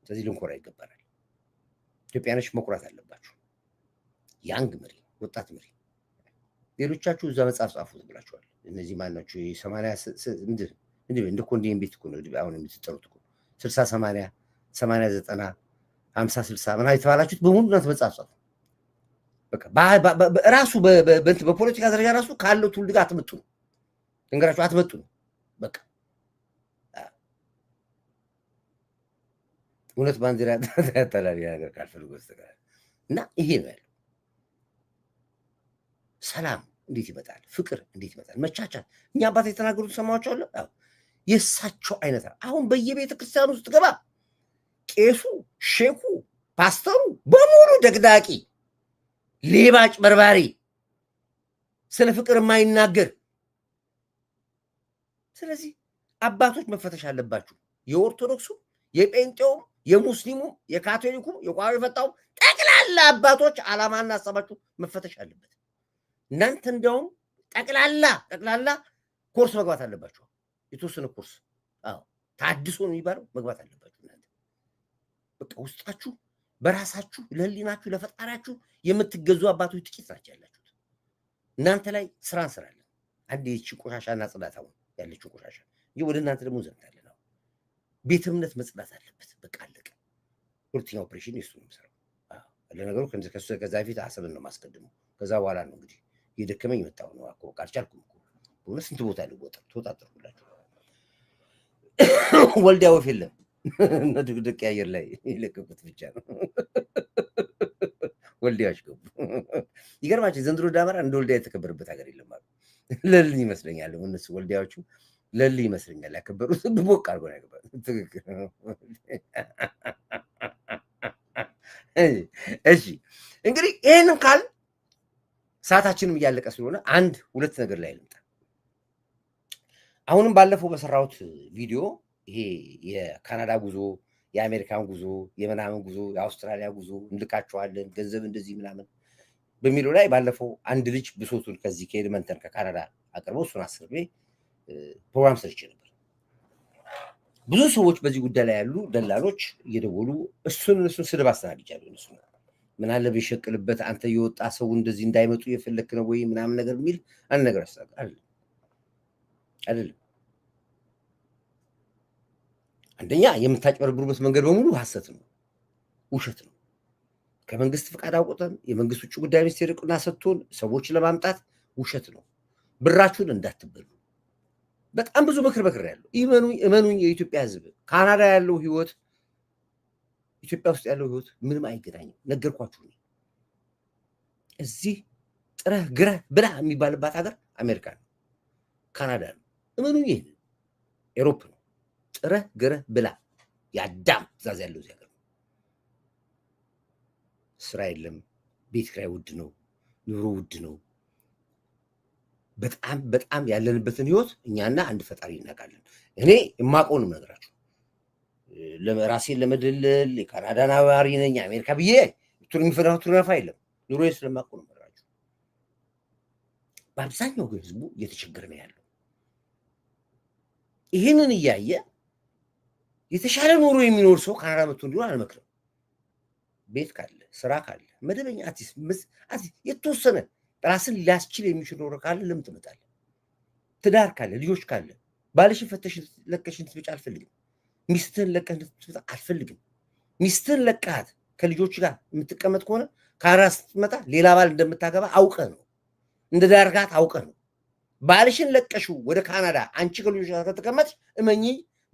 ስለዚህ ልንኮራ ይገባናል። ኢትዮጵያኖች መኩራት አለባችሁ። ያንግ መሪ፣ ወጣት መሪ። ሌሎቻችሁ እዛ መጽሐፍ ጻፉት ብላችኋል። እነዚህ ማናቸው? 80 እንደ ኮንዶሚኒየም ቤት እኮ ነው አሁን የምትጠሩት እኮ 60 80 80 90 50 60 ምናምን የተባላችሁት በሙሉ እናንተ መጽሐፍ ጻፉ። በቃ ራሱ በፖለቲካ ደረጃ ራሱ ካለው ትውልድ ጋር አትመጡ ነው እንገራችሁ፣ አትመጡ ነው በቃ። እውነት ባንዲራ ያጠላል ነገር ካልፈልጎ በስተቀር እና ይሄ ነው ያለው። ሰላም እንዴት ይመጣል? ፍቅር እንዴት ይመጣል? መቻቻል። እኛ አባት የተናገሩት ሰማቸዋለሁ። የእሳቸው አይነት አሁን በየቤተ ክርስቲያኑ ውስጥ ገባ ቄሱ፣ ሼኩ፣ ፓስተሩ በሙሉ ደግዳቂ፣ ሌባ፣ አጭበርባሪ፣ ስለ ፍቅር የማይናገር። ስለዚህ አባቶች መፈተሽ አለባችሁ። የኦርቶዶክሱ፣ የጴንጤውም፣ የሙስሊሙም፣ የካቶሊኩም፣ የቋሚ ፈታውም ጠቅላላ አባቶች ዓላማና ሀሳባችሁ መፈተሽ አለበት። እናንተ እንደውም ጠቅላላ ኮርስ መግባት አለባችሁ። የተወሰነ ኮርስ ታድሶ ነው የሚባለው መግባት አለባችሁ። እናንተ በቃ ውስጣችሁ በራሳችሁ ለህሊናችሁ ለፈጣሪያችሁ የምትገዙ አባቶች ጥቂት ናቸው ያላችሁት። እናንተ ላይ ስራ እንሰራለን። አንድ የቺ ቆሻሻና ጽዳት አሁን ያለችው ቆሻሻ እንጂ ወደ እናንተ ደግሞ ዘምታለን። ቤተ እምነት መጽዳት አለበት። በቃ አለቀ። ሁለተኛ ኦፕሬሽን የሱ ነው የሚሰራው። ለነገሩ ከዛ በፊት አሰብን ነው ማስቀድመው። ከዛ በኋላ ነው እንግዲህ የደከመኝ መጣው ነው አቆ ካልቻልኩም እኮ በእውነት ስንት ቦታ ተወጣጠርኩላችሁ። ወልዲያ ወፍ የለም እና ድቅድቅ አየር ላይ የለቀቁት ብቻ ነው። ወልዲያዎች ገቡ። ይገርማችሁ ዘንድሮ ዳመራ እንደ ወልዲያ የተከበረበት ሀገር የለም አሉ። ለል ይመስለኛል እነሱ ወልዲያዎቹ ለል ይመስለኛል ያከበሩት። ብሞቅ አድርጎ ነው ያከበሩት። ትክክል። እሺ እንግዲህ ይህንን ካል ሰዓታችንም እያለቀ ስለሆነ አንድ ሁለት ነገር ላይ ልምጣ። አሁንም ባለፈው በሰራሁት ቪዲዮ ይሄ የካናዳ ጉዞ፣ የአሜሪካን ጉዞ፣ የምናምን ጉዞ፣ የአውስትራሊያ ጉዞ እንልካቸዋለን ገንዘብ እንደዚህ ምናምን በሚለው ላይ ባለፈው አንድ ልጅ ብሶቱን ከዚህ ከኤድመንተን ከካናዳ አቅርበው እሱን አስርቤ ፕሮግራም ሰርቼ ነበር። ብዙ ሰዎች በዚህ ጉዳይ ላይ ያሉ ደላሎች እየደወሉ እሱን ስድብ አስተናግጃለሁ። እሱ ምን አለ ቢሸቅልበት አንተ የወጣ ሰው እንደዚህ እንዳይመጡ የፈለክ ነው ወይ ምናምን ነገር የሚል አንድ ነገር አይደለም። አንደኛ የምታጭበረብሩበት መንገድ በሙሉ ሐሰት ነው፣ ውሸት ነው። ከመንግስት ፍቃድ አውጥተን የመንግስት ውጭ ጉዳይ ሚኒስቴር ዕውቅና ሰጥቶን ሰዎች ለማምጣት ውሸት ነው። ብራችሁን እንዳትበሉ። በጣም ብዙ ምክር ያለው እመኑኝ፣ የኢትዮጵያ ሕዝብ ካናዳ ያለው ህይወት ኢትዮጵያ ውስጥ ያለው ህይወት ምንም አይገናኝም። ነገርኳችሁ። እዚህ ጥረህ ግረህ ብላ የሚባልባት ሀገር አሜሪካ ነው፣ ካናዳ ነው። እመኑኝ። ይሄን ኤሮፕ ነው። ጥረህ ግረህ ብላ የአዳም ትእዛዝ ያለው እዚህ ሀገር። ስራ የለም፣ ቤት ኪራይ ውድ ነው፣ ኑሮ ውድ ነው። በጣም በጣም ያለንበትን ህይወት እኛና አንድ ፈጣሪ እናውቃለን። እኔ የማውቀውንም ነገራችሁ ራሴን ለመደለል የካናዳ ነዋሪ ነኝ አሜሪካ ብዬ ቱርነፋ የለም። ኑሮዬን ስለማውቀው ነው ነገራችሁ። በአብዛኛው ግን ህዝቡ እየተቸገረ ነው ያለው። ይህንን እያየ የተሻለ ኑሮ የሚኖር ሰው ካናዳ መጥቶ እንዲሆን አልመክርም። ቤት ካለ ስራ ካለ መደበኛ የተወሰነ ራስን ሊያስችል የሚችል ኖሮ ካለ ለምን ትመጣለህ? ትዳር ካለ ልጆች ካለ ባልሽን ፈተሽ ለቀሽን ትመጪ አልፈልግም። ሚስትህን ለቀህ እንድትመጣ አልፈልግም። ሚስትህን ለቀሃት ከልጆች ጋር የምትቀመጥ ከሆነ ካናዳ ስትመጣ ሌላ ባል እንደምታገባ አውቀህ ነው፣ እንደ ዳርጋት አውቀህ ነው። ባልሽን ለቀሽው ወደ ካናዳ አንቺ ከልጆች ጋር ከተቀመጥሽ እመኚ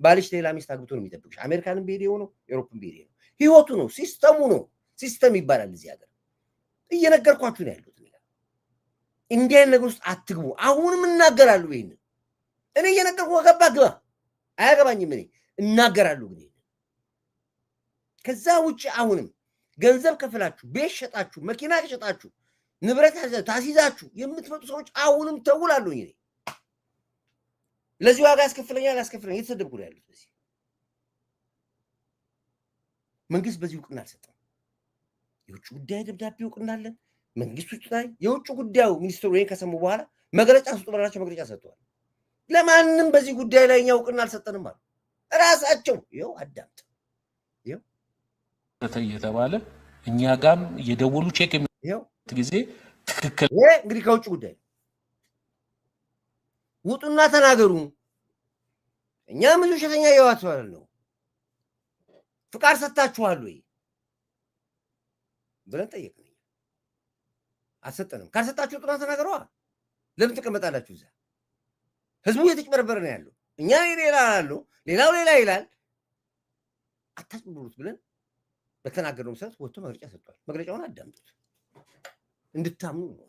ባልሽ ሌላ ሚስት አግብቶ ነው የሚጠብቅሽ። አሜሪካንም ቢሄድ ነው፣ ኤሮፕን ቢሄድ ነው። ህይወቱ ነው፣ ሲስተሙ ነው። ሲስተም ይባላል እዚህ ሀገር። እየነገርኳችሁ ነው ያሉት። እንዲህ አይነት ነገር ውስጥ አትግቡ። አሁንም እናገራለሁ ይሄንን። እኔ እየነገርኩ ከገባ ግባ፣ አያገባኝም። እኔ እናገራለሁ ግን ከዛ ውጭ አሁንም ገንዘብ ከፍላችሁ ቤት ሸጣችሁ መኪና ሸጣችሁ ንብረት ታስይዛችሁ የምትመጡ ሰዎች አሁንም ተውላሉኝ። እኔ ለዚህ ዋጋ ያስከፍለኛል ያስከፍለኛል እየተሰደብኩ ነው ያሉት። በዚህ መንግስት በዚህ እውቅና አልሰጠም። የውጭ ጉዳይ ደብዳቤ እውቅና አለን መንግስት ውጭ ላይ የውጭ ጉዳዩ ሚኒስትሩ ይሄን ከሰሙ በኋላ መግለጫ ስጡ ብላቸው መግለጫ ሰጥተዋል። ለማንም በዚህ ጉዳይ ላይ እኛ እውቅና አልሰጠንም አሉ ራሳቸው። ይኸው አዳምጥ። ይኸው እየተባለ እኛ ጋም የደወሉ ቼክ የሚያደርጉት ጊዜ ትክክል። ይሄ እንግዲህ ከውጭ ጉዳይ ውጡና ተናገሩ። እኛ ምን ውሸተኛ ያዋተዋል ነው ፍቃድ ሰጣችኋል ወይ ብለን ጠየቅን። አልሰጠንም። ካልሰጣችሁ ውጡና ተናገሩ። ለምን ትቀመጣላችሁ እዛ? ህዝቡ እየተጭበረበረ ነው ያለው። እኛ ሌላ አለው ሌላው ሌላ ይላል። አታጭበሩት ብለን በተናገረው መሰረት ወጥቶ መግለጫ ሰጥቷል። መግለጫውን አዳምጡት እንድታምኑ ነው።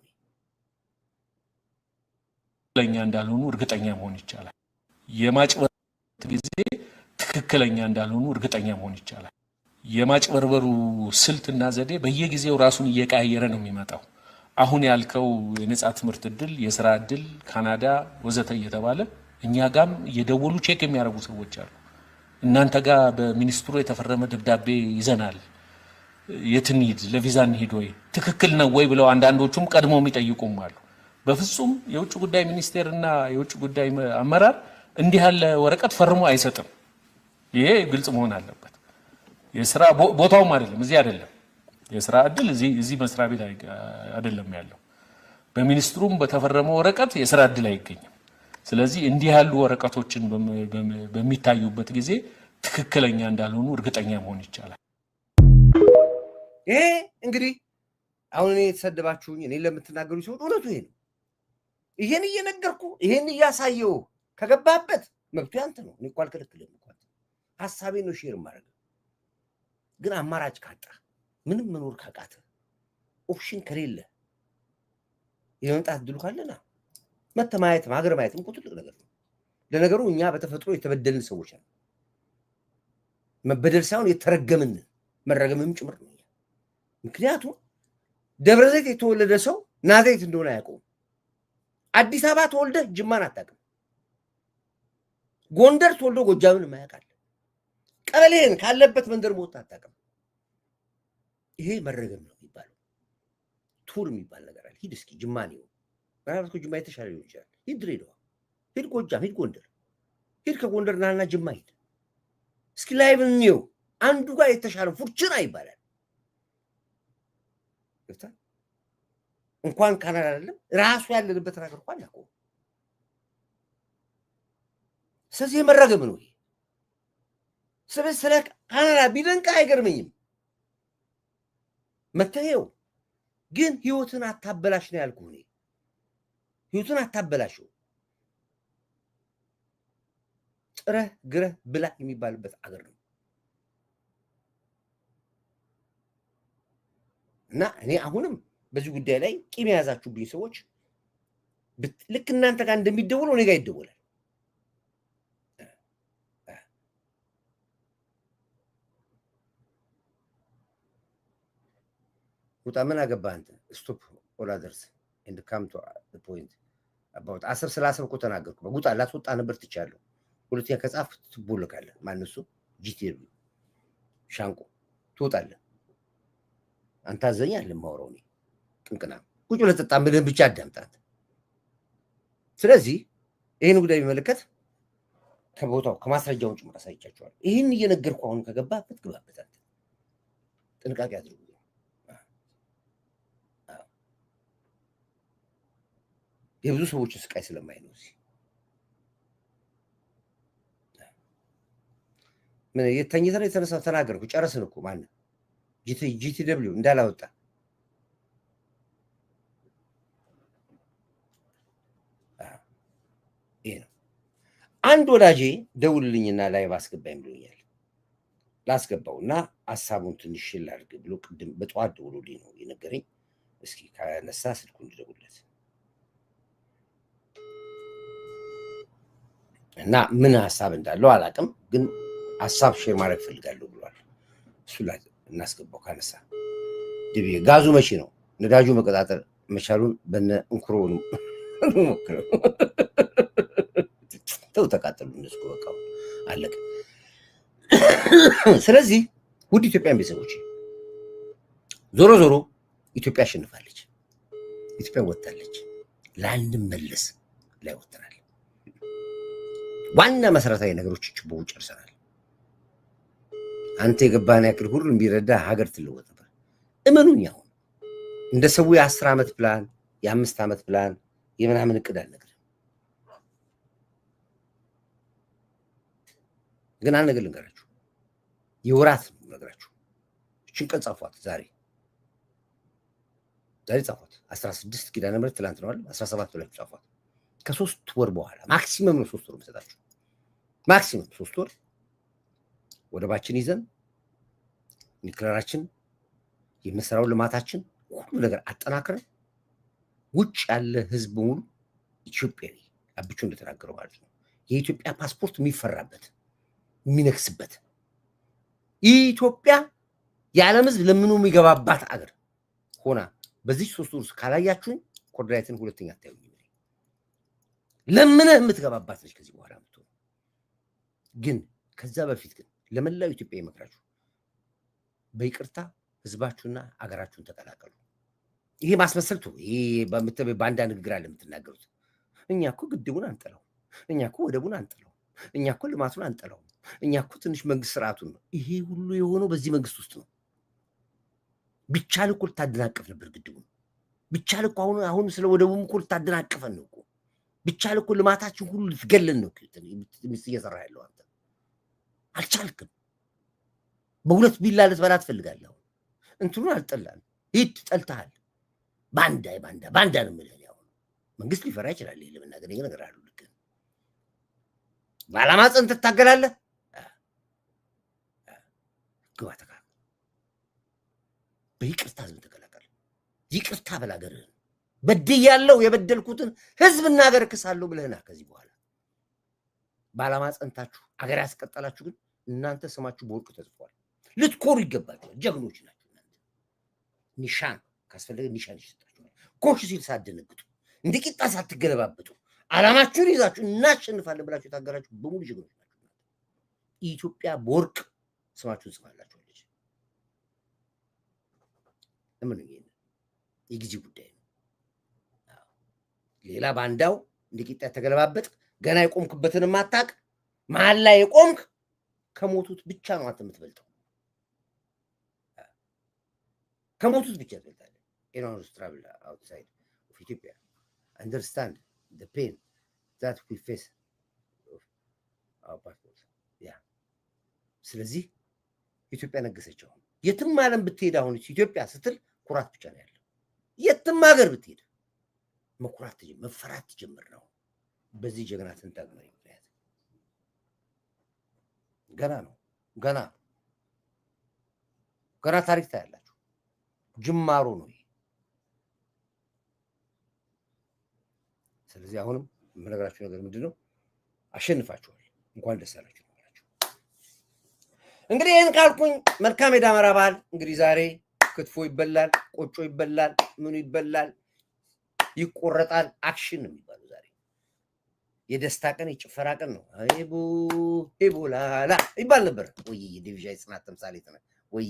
ትክክለኛ እንዳልሆኑ እርግጠኛ መሆን ይቻላል። የማጭበርበሩ ጊዜ ትክክለኛ እንዳልሆኑ እርግጠኛ መሆን ይቻላል። የማጭበርበሩ ስልትና ዘዴ በየጊዜው ራሱን እየቀያየረ ነው የሚመጣው። አሁን ያልከው የነጻ ትምህርት እድል፣ የስራ እድል፣ ካናዳ ወዘተ እየተባለ እኛ ጋም የደወሉ ቼክ የሚያደርጉ ሰዎች አሉ። እናንተ ጋር በሚኒስትሩ የተፈረመ ደብዳቤ ይዘናል፣ የት እንሂድ፣ ለቪዛ እንሂድ ወይ ትክክል ነው ወይ ብለው አንዳንዶቹም ቀድሞ የሚጠይቁም አሉ። በፍጹም የውጭ ጉዳይ ሚኒስቴር እና የውጭ ጉዳይ አመራር እንዲህ ያለ ወረቀት ፈርሞ አይሰጥም። ይሄ ግልጽ መሆን አለበት። የስራ ቦታውም አይደለም፣ እዚህ አይደለም። የስራ እድል እዚህ መስሪያ ቤት አይደለም ያለው። በሚኒስትሩም በተፈረመው ወረቀት የስራ እድል አይገኝም። ስለዚህ እንዲህ ያሉ ወረቀቶችን በሚታዩበት ጊዜ ትክክለኛ እንዳልሆኑ እርግጠኛ መሆን ይቻላል። ይሄ እንግዲህ አሁን እኔ የተሰደባችሁኝ እኔ ለምትናገሩ ሰዎች እውነቱ ይሄ ነው። ይሄን እየነገርኩ ይሄን እያሳየው ከገባበት መብቱ ያንተ ነው። እኔ እኮ አልከለክልም እኮ ሀሳቤን ነው ሼር ማድረግ። ግን አማራጭ ካጣ ምንም መኖር ካቃተ ኦፕሽን ከሌለ የመምጣት እድሉ ካለና መተህ ማየት ሀገር ማየትም እኮ ትልቅ ነገር ነው። ለነገሩ እኛ በተፈጥሮ የተበደልን ሰዎች ነን። መበደል ሳይሆን የተረገምን መረገምም ጭምር ነው። ምክንያቱም ደብረ ዘይት የተወለደ ሰው ናዝሬት እንደሆነ አያውቀውም። አዲስ አበባ ተወልደ ጅማን አታውቅም። ጎንደር ተወልዶ ጎጃምን ማያውቃል። ቀበሌን ካለበት መንደር መውጣት አታውቅም። ይሄ መረገም ነው የሚባለው። ቱር የሚባል ነገር አለ። ሂድ እስኪ ጅማን ይኸው ምናልባት እኮ ጅማ የተሻለ ሊሆን ይችላል። ሂድ ድሬዳዋ፣ ሂድ ጎጃም፣ ሂድ ጎንደር፣ ሂድ ከጎንደር ናና ጅማ ሂድ እስኪ ላይቭ እንየው። አንዱ ጋር የተሻለ ፉርችና ይባላል። እንኳን ካናዳ አይደለም ራሱ ያለንበት ነገር እንኳን ያውቀው። ስለዚህ መረገም ነው ይሄ። ስለዚህ ስለ ካናዳ ቢደንቅ አይገርመኝም። መተየው ግን ህይወትን አታበላሽ ነው ያልኩህ። እኔ ህይወትን አታበላሽው። ጥረህ ግረህ ብላ የሚባልበት አገር ነው እና እኔ አሁንም በዚህ ጉዳይ ላይ ቂም የያዛችሁብኝ ሰዎች ልክ እናንተ ጋር እንደሚደውለው እኔ ጋር ይደወላል። ውጣ ምን አገባህ አንተ ስቶፕ ኦል አዘርስ ኤንድ ካም ቱ ዘ ፖይንት አባውት 10 ስለ 10 እኮ ተናገርኩ ውጣ ላስወጣ ነበር ትቻለሁ ሁለተኛ ከጻፍ ትቦልካለህ ማንሱ ጂቲቪ ሻንቆ ትወጣለህ አንተ አዘኛለህ ማውራው ነው ቅንቅና ቁጭ ብለህ ተጣጣም ብለህ ብቻ አዳምጣት ስለዚህ ይሄን ጉዳይ የሚመለከት ከቦታው ከማስረጃው ጭምር አሳይቻችኋል ይሄን እየነገርኩ አሁን ከገባበት ግባበት አንተ ጥንቃቄ አድርጉ የብዙ ሰዎች ስቃይ ስለማይ ነው ምን የተኝተህ ነው የተነሳው ተናገርኩ ጨረስን እኮ ማን ጂቲደብሊው እንዳላወጣ ይሄ ነው አንድ ወዳጄ ደውልልኝና ላይቭ አስገባኝ ብሎኛል ላስገባውና ሐሳቡን ትንሽ ላድርግ ብሎ ቅድም በጠዋት ደውሎልኝ ነው የነገረኝ እስኪ ካነሳ ስልኩን ልደውልለት እና ምን ሐሳብ እንዳለው አላውቅም ግን ሐሳብ ሼር ማድረግ ፈልጋለሁ ብሏል እሱ ላይ እናስገባው ካነሳ ድብ ጋዙ መቼ ነው ነዳጁ መቀጣጠል መቻሉን በነ እንኩሮ ነው ተው ተቃጠሉ እነሱ በቃ አለቀ ስለዚህ ውድ ኢትዮጵያን ቤተሰቦች ዞሮ ዞሮ ኢትዮጵያ አሸንፋለች ኢትዮጵያ ወጣለች ላንመለስ ላይ ወጥተናል ዋና መሰረታዊ ነገሮች ችቦ ጨርሰናል አንተ የገባን ያክል ሁሉም ቢረዳ ሀገር ትለወጥ ነበር እመኑኝ አሁን እንደ ሰው የ10 ዓመት ፕላን የ5 ዓመት ፕላን የምናምን እቅድ አልነገርም ግን አንድ ነገር ልንገራችሁ የወራት ነገራችሁ እቺን ቀን ጻፏት ዛሬ ጻፏት 16 ኪዳነ ምህረት ትላንት ነው አይደል 17 ብላችሁ ጻፏት ከ3 ወር በኋላ ማክሲመም ነው 3 ወር መስጠታችሁ ማክሲመም 3 ወር ወደባችን ይዘን ኒክለራችን የምንሰራው ልማታችን ሁሉ ነገር አጠናክረን ውጭ ያለ ህዝብ ሙሉ ኢትዮጵያዊ አብቹ እንደተናገረው ማለት ነው የኢትዮጵያ ፓስፖርት የሚፈራበት የሚነክስበት ኢትዮጵያ የዓለም ህዝብ ለምኑ የሚገባባት አገር ሆና በዚህ 3 ወር ካላያችሁኝ ኮርዳይትን ሁለተኛ አታዩኝ ለምን የምትገባባት ነች ከዚህ በኋላ ምትሆን ግን ከዛ በፊት ግን ለመላው ኢትዮጵያ ይመክራችሁ በይቅርታ ህዝባችሁና አገራችሁን ተቀላቀሉ ይሄ ማስመሰል ነው ይሄ በአንድ ንግግር አለ የምትናገሩት እኛ እኮ ግድቡን አንጠላው እኛ እኮ ወደቡን አንጠላው እኛ እኮ ልማቱን አንጠላው እኛ እኮ ትንሽ መንግስት ስርዓቱን ነው ይሄ ሁሉ የሆነው በዚህ መንግስት ውስጥ ነው ቢቻል እኮ ልታደናቀፍ ነበር ግድቡን ቢቻል እኮ አሁን ስለ ወደቡም እኮ ልታደናቀፈን ነው እኮ ቢቻል እኮ ልማታችን ሁሉ ልትገለን ነው እየሰራ ያለው አንተ አልቻልክም በሁለት ቢላ ልትበላ ትፈልጋለህ እንትኑን አልጠላን ሂድ ጠልተሃል ባንዳ ነው የምልህ ያው መንግስት ሊፈራ ይችላል ይሄ ለመናገር ነገር አሉ ልክ ባላማ ጽንት ትታገላለህ ግባ ተካከል በይቅርታ ዝም ተከላከል ይቅርታ በላገርህን በድያለሁ የበደልኩትን ህዝብና ሀገር ክሳለሁ ብለህና ከዚህ በኋላ ባላማ ጽንታችሁ ሀገር ያስቀጠላችሁ ግን እናንተ ስማችሁ በወርቅ ተጽፏል ልትኮሩ ይገባችኋል ጀግኖች ናችሁ እናንተ ኒሻን ካስፈለገ ኒሻን ይሰጣችኋል ኮሽ ሲል ሳትደነግጡ እንደ ቂጣ ሳትገለባበጡ ዓላማችሁን ይዛችሁ እናሸንፋለን ብላችሁ ታገራችሁ በሙሉ ጀግኖች ናችሁ ኢትዮጵያ በወርቅ ስማችሁን ጽፋላችኋለች ለምን ይሄን የጊዜ ጉዳይ ነው ሌላ ባንዳው እንደ ቂጣ ተገለባበጥ ገና የቆምክበትን ማታቅ መሃል ላይ የቆምክ ከሞቱት ብቻ ነው አንተ የምትበልጠው ከሞቱት ብቻ ትበልጣለህ anyone travel outside of Ethiopia understand the pain that we face of our passport ስለዚህ ኢትዮጵያ ነገሰችው የትም ዓለም ብትሄድ አሁን ኢትዮጵያ ስትል ኩራት ብቻ ነው ያለው የትም ሀገር ብትሄድ መኩራት መፈራት ጀምር ነው በዚህ ጀግና ትንታግ ነው ምክንያት ገና ታሪክ ታያላችሁ ጅማሩ ነው ስለዚህ አሁንም የምነግራችሁ ነገር ምንድነው አሸንፋችኋል እንኳን ደስ አላችሁ እንግዲህ ይሄን ካልኩኝ መልካም የዳመራ በዓል እንግዲህ ዛሬ ክትፎ ይበላል፣ ቆጮ ይበላል፣ ምኑ ይበላል፣ ይቆረጣል። አክሽን ነው የሚባለው ዛሬ። የደስታ ቀን የጭፈራ ቀን ነው። ሄቡ ሄቡላላ ይባል ነበር። ወይ ዲቪዥን የጽናት ተምሳሌት ነው። ወይ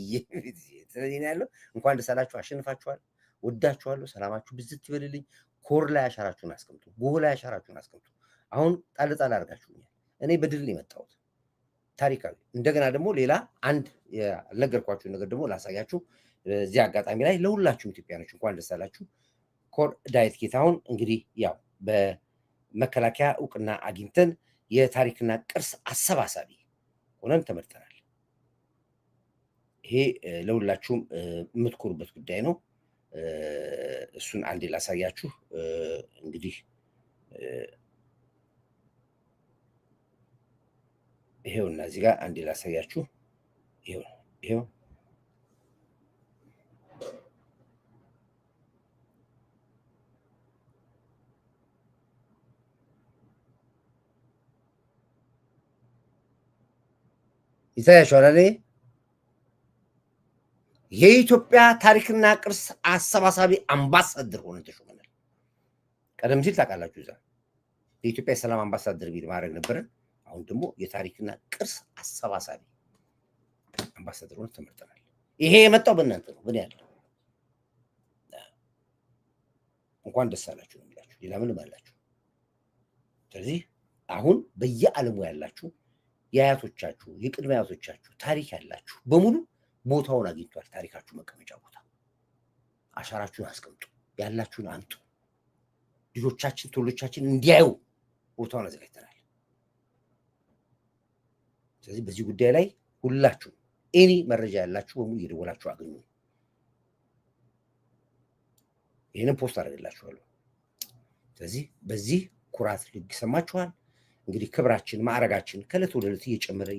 ስለዚህ ነው ያለው። እንኳን ደስ አላችሁ፣ አሸንፋችኋል። ወዳችኋለሁ። ሰላማችሁ ብዝት ይበልልኝ። ኮር ላይ አሻራችሁን አስቀምጡ፣ ጎህ ላይ አሻራችሁን አስቀምጡ። አሁን ጣል ጣል አድርጋችሁኛል። እኔ በድል ነው የመጣሁት ታሪካዊ። እንደገና ደግሞ ሌላ አንድ ያልነገርኳችሁ ነገር ደግሞ ላሳያችሁ እዚህ አጋጣሚ ላይ። ለሁላችሁም ኢትዮጵያኖች እንኳን ደስ አላችሁ። ኮር ዳዊት ጌታሁን እንግዲህ ያው በመከላከያ እውቅና አግኝተን የታሪክና ቅርስ አሰባሳቢ ሆነን ተመርጠናል። ይሄ ለሁላችሁም የምትኮሩበት ጉዳይ ነው። እሱን አንዴ ላሳያችሁ። እንግዲህ ይሄውና እዚህ ጋር አንዴ ላሳያችሁ። ይሄው ይታያችኋል። የኢትዮጵያ ታሪክና ቅርስ አሰባሳቢ አምባሳደር ሆነ ተሾመናል። ቀደም ሲል ታውቃላችሁ እዛ የኢትዮጵያ የሰላም አምባሳደር ቢል ማድረግ ነበረን። አሁን ደግሞ የታሪክና ቅርስ አሰባሳቢ አምባሳደር ሆነ ተመርጠናል። ይሄ የመጣው በእናንተ ነው። ምን ያለው እንኳን ደስ አላችሁ ነው የሚላችሁ። ሌላ ምንም አላችሁ። ስለዚህ አሁን በየዓለሙ ያላችሁ የአያቶቻችሁ የቅድመ አያቶቻችሁ ታሪክ ያላችሁ በሙሉ ቦታውን አግኝቷል። ታሪካችሁ መቀመጫ ቦታ አሻራችሁን አስቀምጡ፣ ያላችሁን አንጡ። ልጆቻችን ትውልዶቻችን እንዲያዩ ቦታውን አዘጋጅተናል። ስለዚህ በዚህ ጉዳይ ላይ ሁላችሁ ኤኒ መረጃ ያላችሁ በሙሉ እየደወላችሁ አገኙ። ይህንን ፖስት አደርግላችኋለሁ። ስለዚህ በዚህ ኩራት ይሰማችኋል። እንግዲህ ክብራችን ማዕረጋችን ከዕለት ወደ ዕለት እየጨመረ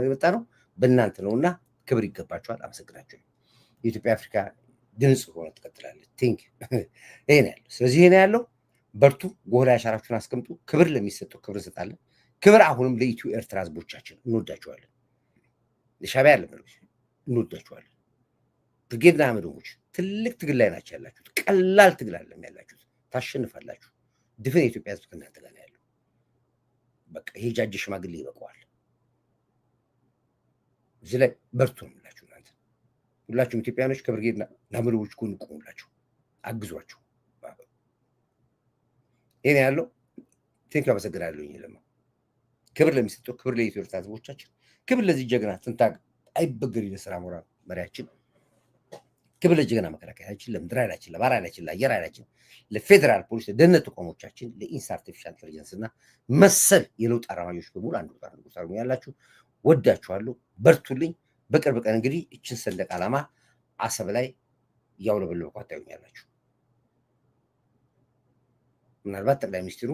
የመጣ ነው በእናንተ ነውና ክብር ይገባችኋል። አመሰግናችሁ። የኢትዮጵያ አፍሪካ ድምፅ ሆነ ትቀጥላለች። ቲንክ ይሄ ነው ያለው። ስለዚህ ይሄ ነው ያለው። በርቱ፣ ጎህ ላይ አሻራችሁን አስቀምጡ። ክብር ለሚሰጠው ክብር እንሰጣለን። ክብር አሁንም ለኢትዮ ኤርትራ ህዝቦቻችን እንወዳቸዋለን። ለሻዕቢያ ያለ እንወዳቸዋለን። ብርጌድና አመዶች ትልቅ ትግል ላይ ናቸው ያላችሁት። ቀላል ትግል አለም ያላችሁት። ታሸንፋላችሁ። ድፍን የኢትዮጵያ ህዝብ ከእናንተ ጋር ነው ያለው። በቃ ይሄ ጃጅ ሽማግሌ ይበቃዋል። እዚህ ላይ በርቱ ነው የምላችሁ። እናንተ ሁላችሁም ኢትዮጵያኖች ከብርጌድና አመዶች ጎን ቆሙላችሁ፣ አግዟችሁ። ይሄ ነው ያለው። ቴንክ አመሰግናለሁ። ለማ ክብር ለሚሰጠው ክብር ለኢትዮ ኤርትራ ህዝቦቻችን፣ ክብር ለዚህ ጀግና ትንታግ አይበገሪ ለስራ ሞራል መሪያችን፣ ክብር ለጀግና መከላከያችን፣ ለምድር ኃይላችን፣ ለባህር ኃይላችን፣ ለአየር ኃይላችን፣ ለፌዴራል ፖሊስ፣ ለደህንነት ተቋሞቻችን፣ ለኢንሳ አርቲፊሻል ኢንተለጀንስ እና መሰል የለውጥ አራማጆች በሙሉ አንዱ ጋር ያላችሁ ወዳችኋለሁ። በርቱልኝ። በቅርብ ቀን እንግዲህ እችን ሰንደቅ ዓላማ አሰብ ላይ እያውለበለብኳት ታዩኛላችሁ። ምናልባት ጠቅላይ ሚኒስትሩ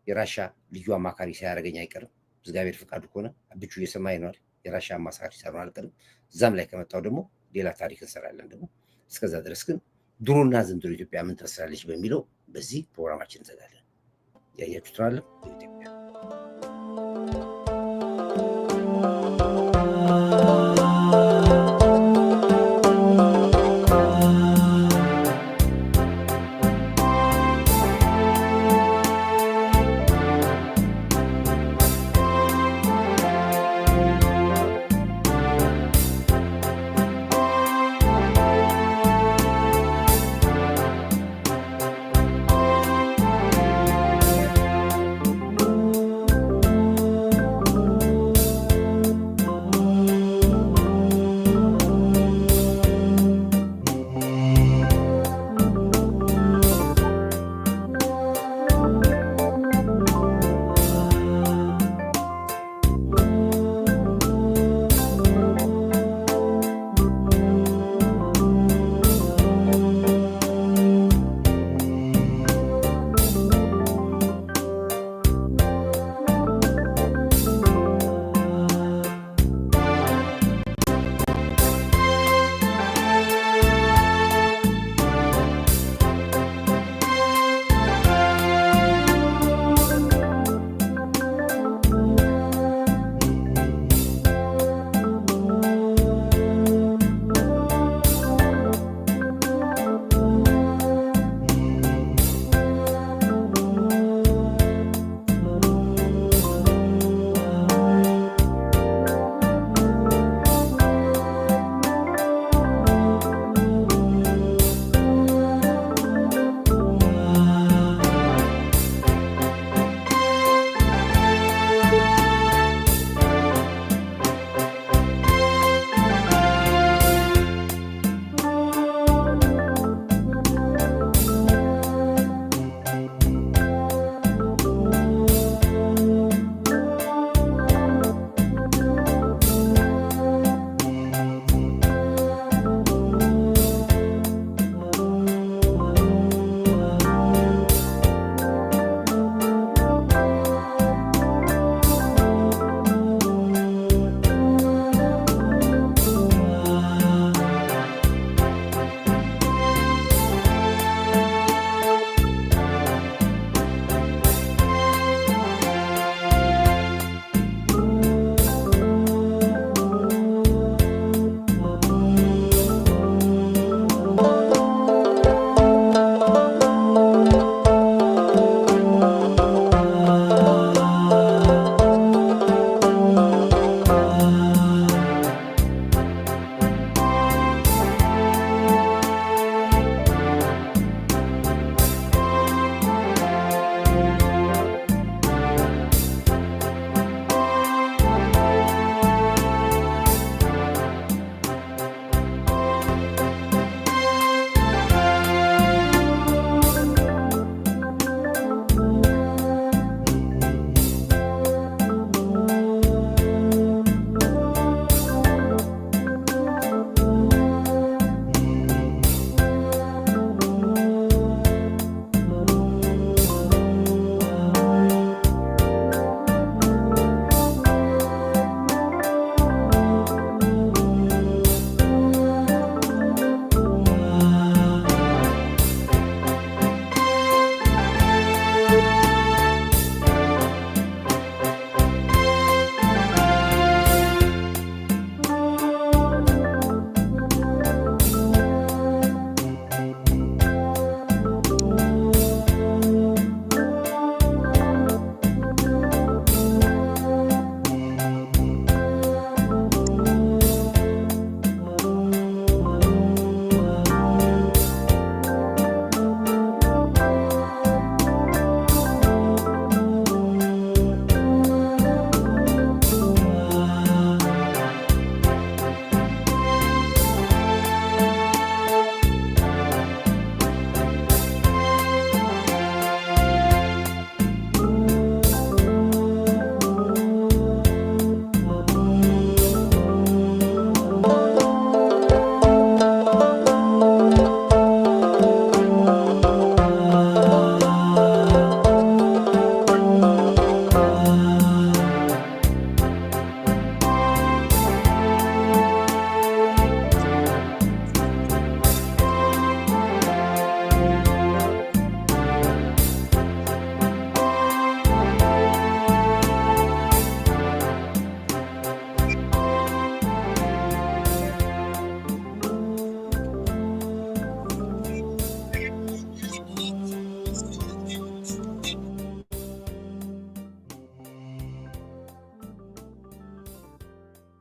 የራሻ ልዩ አማካሪ ሳያደርገኝ አይቀርም። እግዚአብሔር ፍቃዱ ከሆነ አብቹ እየሰማኝ ነዋል። የራሻ አማካሪ ሳይሆን አልቀርም። እዛም ላይ ከመጣው ደግሞ ሌላ ታሪክ እንሰራለን። ደግሞ እስከዛ ድረስ ግን ድሮና ዘንድሮ ኢትዮጵያ ምን ትመስላለች በሚለው በዚህ ፕሮግራማችን እንዘጋለን። ያያችሁት ነው። ኢትዮጵያ